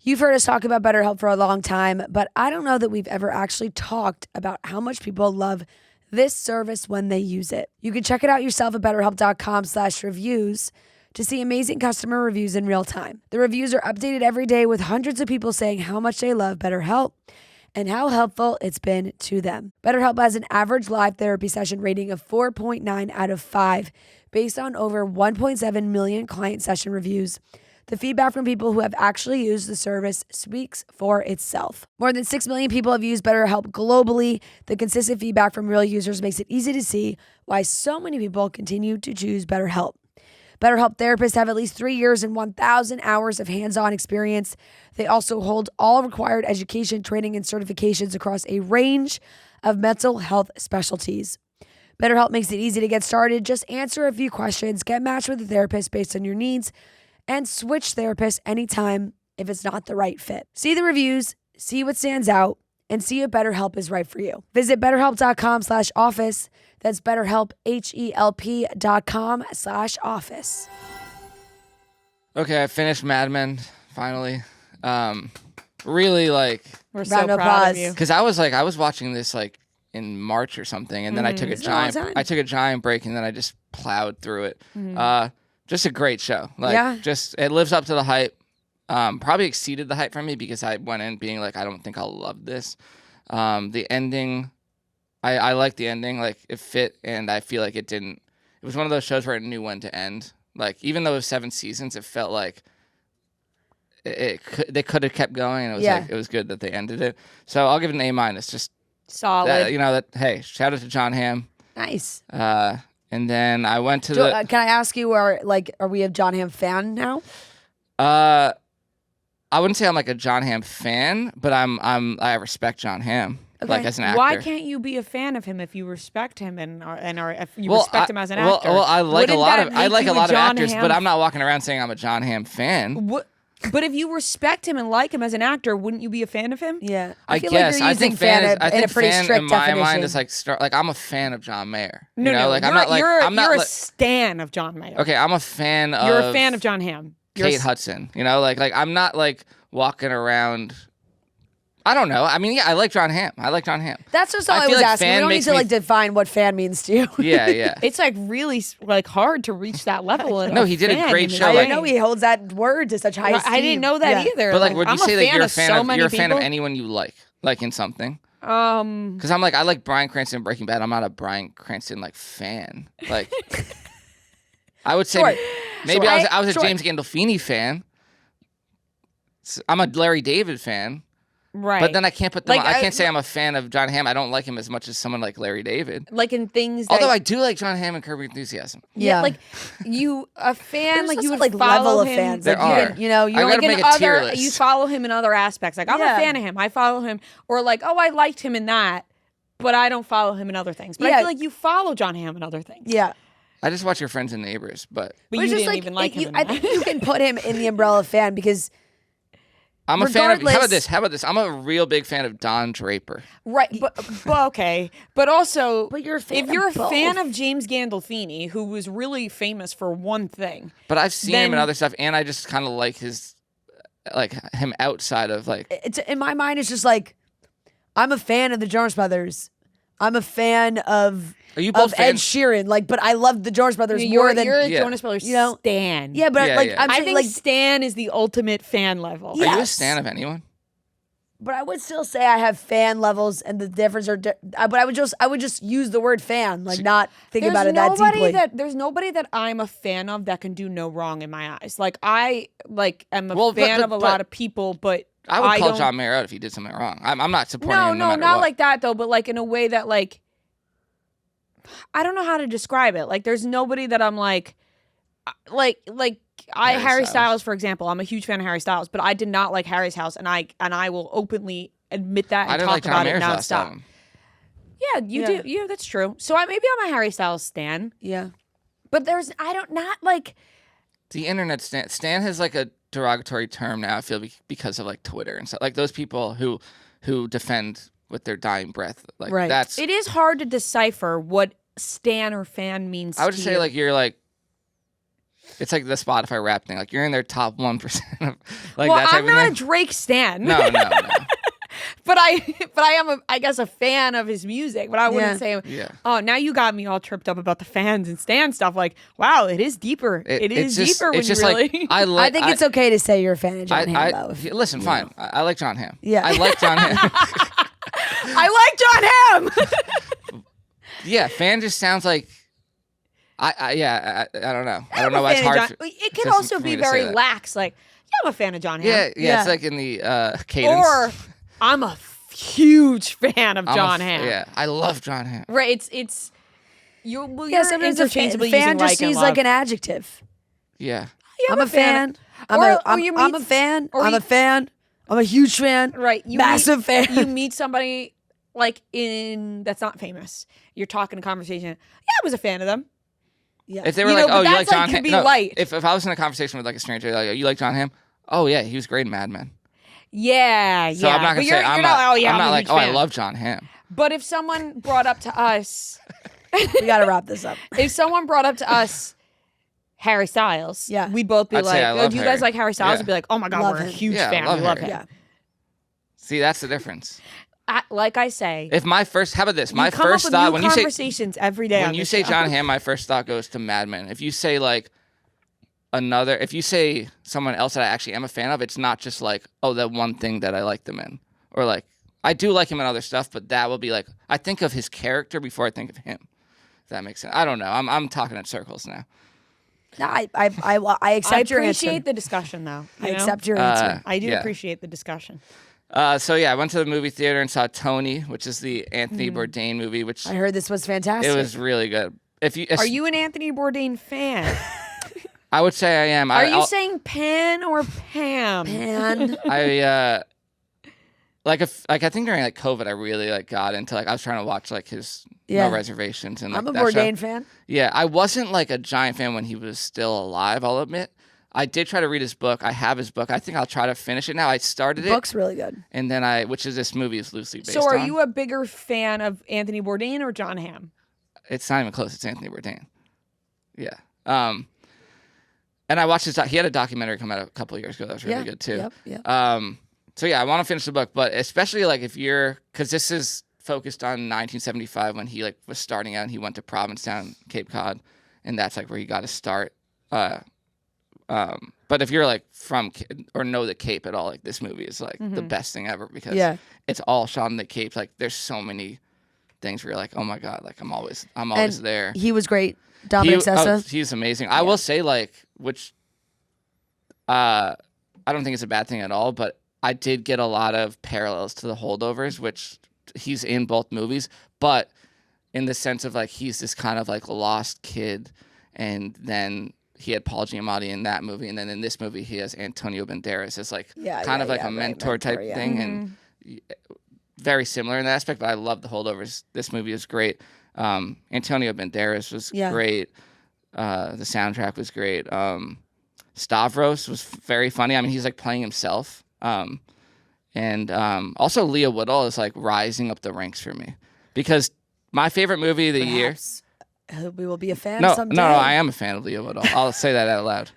You've heard us talk about BetterHelp for a long time, but I don't know that we've ever actually talked about how much people love this service when they use it. You can check it out yourself at betterhelp.com/reviews to see amazing customer reviews in real time. The reviews are updated every day with hundreds of people saying how much they love BetterHelp and how helpful it's been to them. BetterHelp has an average live therapy session rating of 4.9 out of 5 based on over 1.7 million client session reviews. The feedback from people who have actually used the service speaks for itself. More than 6 million people have used BetterHelp globally. The consistent feedback from real users makes it easy to see why so many people continue to choose BetterHelp. BetterHelp therapists have at least 3 years and 1,000 hours of hands-on experience. They also hold all required education, training, and certifications across a range of mental health specialties. BetterHelp makes it easy to get started. Just answer a few questions, get matched with a therapist based on your needs, and switch therapists anytime if it's not the right fit. See the reviews, see what stands out, and see if BetterHelp is right for you. Visit BetterHelp.com/office. That's BetterHelp, HELP.com/office. Okay, I finished Mad Men finally. Really like We're so proud of you. because I was watching this like in March or something, and then I took a giant break, and then I just plowed through it. Just a great show. Like, just it lives up to the hype. Probably exceeded the hype for me because I went in being like, I don't think I'll love this. The ending, I like the ending. Like, it fit, and I feel like it didn't. It was one of those shows where it knew when to end. Like, even though it was 7 seasons, it felt like they could have kept going, and it was like it was good that they ended it. So I'll give it an A-. Just solid. Hey, shout out to John Hamm. Nice. And then I went to Can I ask you, are we a John Hamm fan now? I wouldn't say I'm like a John Hamm fan, but I respect John Hamm like as an actor. Why can't you be a fan of him if you respect him and if you respect him as an actor? Well, I like a lot of actors, Hamm but I'm not walking around saying I'm a John Hamm fan. But if you respect him and like him as an actor, wouldn't you be a fan of him? Yeah, I feel guess. Like you're using fan in a pretty strict in my definition. mind is like I'm a fan of John Mayer. No, like you're a stan of John Mayer. Okay, I'm a fan of. You're a fan of John Hamm. Kate Hudson. Like I'm not like walking around. I don't know. I mean, yeah, I like John Hamm. That's just all I was like asking. We don't need to like define what fan means to you. Yeah. It's like really like hard to reach that level. No, he did a great show. I didn't know he holds that word to such high esteem. I didn't know that either. But like, would you say that you're a fan of people? anyone you like in something? Because I'm like, I like Bryan Cranston in Breaking Bad. I'm not a Bryan Cranston like fan. Like, I would say maybe I was a James Gandolfini fan. I'm a Larry David fan. Right. But then I can't put them I can't say I'm a fan of John Hamm. I don't like him as much as someone like Larry David. Like in things Although I do like John Hamm and Curb Your Enthusiasm. Yeah. Like you a fan There's like you would like follow level him. of fans. There are. You know, you're gotta like make a tier list. You follow him in other aspects. Like I'm a fan of him. I follow him. Or like, I liked him in that, but I don't follow him in other things. But I feel like you follow John Hamm in other things. Yeah. I just watch Your Friends and Neighbors, but you didn't even like him. I think you can put him in the umbrella of fan because I'm a fan of. How about this? I'm a real big fan of Don Draper. Right, but okay, but also, but you're a fan if you're of a fan of James Gandolfini, who was really famous for one thing, but I've seen him in other stuff, and I just kind of like him outside of like. It's in my mind. It's just like I'm a fan of the Jonas Brothers. I'm a fan of. Are you both Ed Sheeran, but I love the Jonas Brothers more than you're a Jonas Brothers stan. Yeah, but I'm I saying, think stan is the ultimate fan level. Are you a stan of anyone? But I would still say I have fan levels, and the difference are. But I would just use the word fan, not think about it that deeply. There's nobody that I'm a fan of that can do no wrong in my eyes. Like I am a fan of a lot of people, but I would call John Mayer out if he did something wrong. I'm not supporting him. No, not like that though. But like in a way that like. I don't know how to describe it. Like, there's nobody that I'm like Harry Styles, for example. I'm a huge fan of Harry Styles, but I did not like Harry's House, and I will openly admit that and talk about it nonstop. Yeah, you do. Yeah, that's true. So maybe I'm a Harry Styles stan. Yeah, but not like the internet stan. Stan has like a derogatory term now. I feel because of like Twitter and stuff. Like those people who defend with their dying breath. Like that's. It is hard to decipher what stan or fan means. I would say like you're like. It's like the Spotify rap thing. Like you're in their top 1% of like that type of thing. I'm not a Drake stan. No. But I am I guess a fan of his music. But I wouldn't say. Yeah. Oh, now you got me all tripped up about the fans and stan stuff. Like, wow, it is deeper. It is deeper when you really. Like, I think it's okay to say you're a fan of John Hamm. Though. Listen, fine. I like John Hamm. Yeah. I like John Hamm. I like John Hamm. Yeah, fan just sounds like. I don't know. I don't know why it's hard. It can also be very lax. Like, I'm a fan of John Hamm. Yeah. It's like in the cadence. Or I'm a huge fan of John Hamm. Yeah, I love John Hamm. Right. It's you're sometimes interchangeably fan using just seems like an adjective. Yeah. I'm a fan. I'm a fan. I'm a fan. I'm a huge fan. Right. Massive fan. You meet somebody like that's not famous. You're talking a conversation. Yeah, I was a fan of them. Yeah. If they were like, oh, you like John Hamm? No, light. If I was in a conversation with like a stranger, like, you like John Hamm? Oh yeah, he was great in Mad Men. Yeah, so I'm not gonna say I'm not like, I love John Hamm. But if someone brought up to us, we gotta wrap this up. If someone brought up to us Harry Styles, we'd both be like, "Oh, do you guys like Harry Styles?" We'd be like, "Oh my god, we're a huge fan. We love him." Yeah. See, that's the difference. Like I say, if my first, how about this? My first thought when you say conversations every day. When you say John Hamm, my first thought goes to Mad Men. If you say like if you say someone else that I actually am a fan of, it's not just like, oh, that one thing that I like them in, or like I do like him in other stuff, but that will be like I think of his character before I think of him. If that makes sense. I don't know. I'm talking in circles now. No, I accept your answer. I appreciate the discussion, though. I accept your answer. I do appreciate the discussion. So yeah, I went to the movie theater and saw Tony, which is the Anthony Bourdain movie. Which I heard this was fantastic. It was really good. Are you an Anthony Bourdain fan? I would say I am. Are you saying Pan or Pam? Pan. I think during like COVID, I really like got into like I was trying to watch like his No Reservations and like, I'm a Bourdain fan. Yeah, I wasn't like a giant fan when he was still alive. I'll admit. I did try to read his book. I have his book. I think I'll try to finish it now. I started it. The book's really good. And then which is this movie is loosely based on. So are you a bigger fan of Anthony Bourdain or John Hamm? It's not even close. It's Anthony Bourdain. Yeah. And I watched he had a documentary come out a couple of years ago that was really good too. Yep. So yeah, I want to finish the book, but especially like because this is focused on 1975 when he like was starting out and he went to Provincetown, Cape Cod, and that's like where he got to start. But if you're like from or know the Cape at all, like this movie is like the best thing ever because it's all shot in the Cape. Like there's so many things where you're like, oh my god, like I'm always there. He was great. Dominic Sessa. He's amazing. I will say like, which I don't think it's a bad thing at all, but I did get a lot of parallels to the Holdovers, which he's in both movies, but in the sense of like he's this kind of like lost kid, and then he had Paul Giamatti in that movie, and then in this movie he has Antonio Banderas as like kind of like a mentor type thing, and very similar in that aspect. But I love the Holdovers. This movie is great. Antonio Banderas was great. The soundtrack was great. Stavros was very funny. I mean, he's like playing himself. And also Leah Woodall is like rising up the ranks for me because my favorite movie of the year. We will be a fan someday. No, I am a fan of Leah Woodall. I'll say that out loud.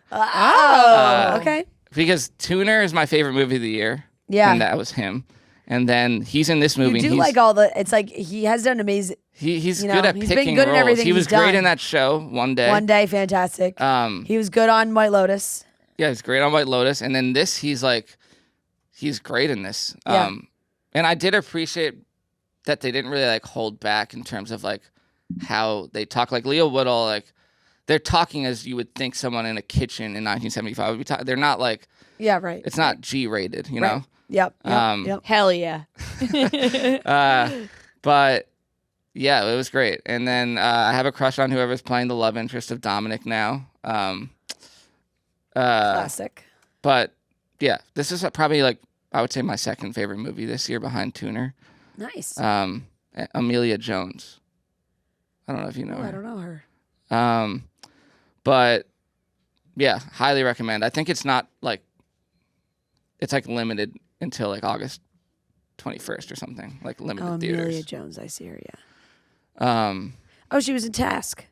Okay. Because Tuner is my favorite movie of the year. Yeah. And that was him. And then he's in this movie. You do like all the. It's like he has done amazing. He's good at he's picking been good roles. at everything He was he's done. great in that show. One Day, fantastic. He was good on White Lotus. Yeah, he's great on White Lotus. And then this, he's great in this. Yeah. And I did appreciate that they didn't really like hold back in terms of like how they talk. Like Leah Woodall, like they're talking as you would think someone in a kitchen in 1975 would be talking. They're not like right. It's not G-rated, you know. Yep. Hell yeah. But yeah, it was great. And then I have a crush on whoever's playing the love interest of Dominic now. Classic. But yeah, this is probably like I would say my second favorite movie this year behind Tuner. Nice. Amelia Jones. I don't know if you know her. I don't know her. But yeah, highly recommend. I think it's not like it's like limited until like August 21st or something, like limited theaters. Amelia Jones, I see her. Yeah. She was in Task.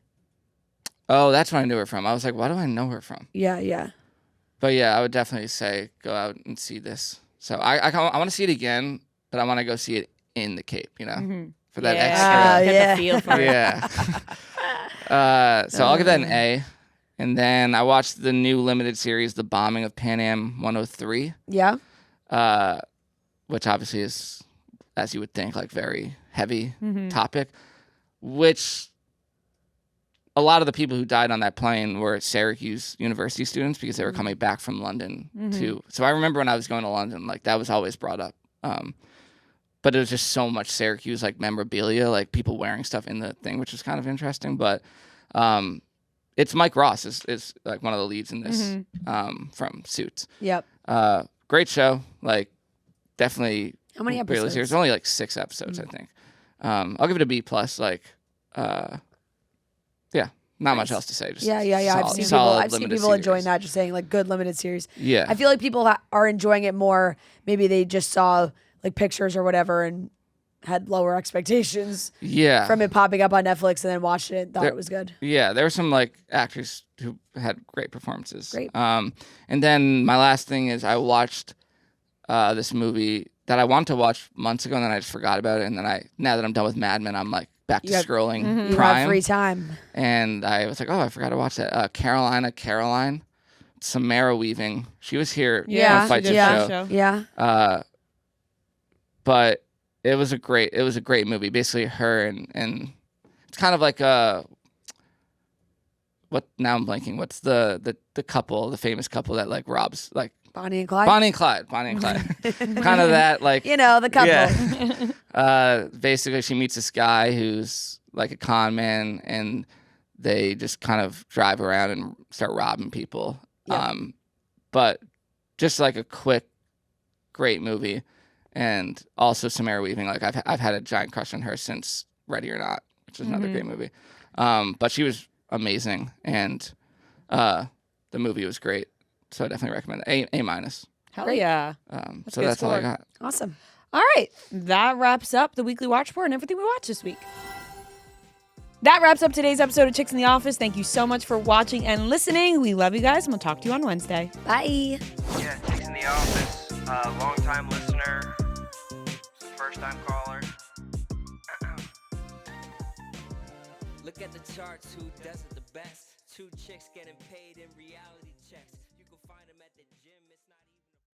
Oh, that's where I knew her from. I was like, why do I know her from? Yeah. But yeah, I would definitely say go out and see this. So I want to see it again, but I want to go see it in the Cape, you know, for that extra. Get the feel for it. Yeah. So I'll give that an A. And then I watched the new limited series, The Bombing of Pan Am 103. Yeah. Which obviously is, as you would think, like very heavy topic, which a lot of the people who died on that plane were Syracuse University students because they were coming back from London too. So I remember when I was going to London, like that was always brought up. But it was just so much Syracuse like memorabilia, like people wearing stuff in the thing, which was kind of interesting. But it's Mike Ross is like one of the leads in this from Suits. Yep. Great show. Like definitely. How many episodes? There's only like 6 episodes, I think. I'll give it a B+. Like, yeah, not much else to say. Just yeah. I've seen people enjoying that, just saying like good limited series. Yeah, I feel like people are enjoying it more. Maybe they just saw like pictures or whatever and had lower expectations. Yeah, from it popping up on Netflix and then watched it, thought it was good. Yeah, there were some like actors who had great performances. Great. And then my last thing is I watched this movie that I wanted to watch months ago, and then I just forgot about it. And then now that I'm done with Mad Men, I'm like back to scrolling Prime. You have free time. And I was like, oh, I forgot to watch that. Caroline, Samara Weaving. She was here on Fight Show. Yeah. But it was a great movie. Basically, her and it's kind of like now I'm blanking. What's the couple, the famous couple that like robs like Bonnie and Clyde. Kind of that, like, the couple. Yeah. Basically, she meets this guy who's like a con man, and they just kind of drive around and start robbing people. Yeah. But just like a quick, great movie, and also Samara Weaving. Like I've had a giant crush on her since Ready or Not, which is another great movie. But she was amazing, and the movie was great. So I definitely recommend it. A-. Hell yeah. So that's all I got. Awesome. All right. That wraps up the weekly watch report and everything we watched this week. That wraps up today's episode of Chicks in the Office. Thank you so much for watching and listening. We love you guys, and we'll talk to you on Wednesday. Bye. Yeah, Chicks in the Office. Long-time listener. First-time caller. Look at the charts, who does it the best? 2 chicks getting paid in reality checks.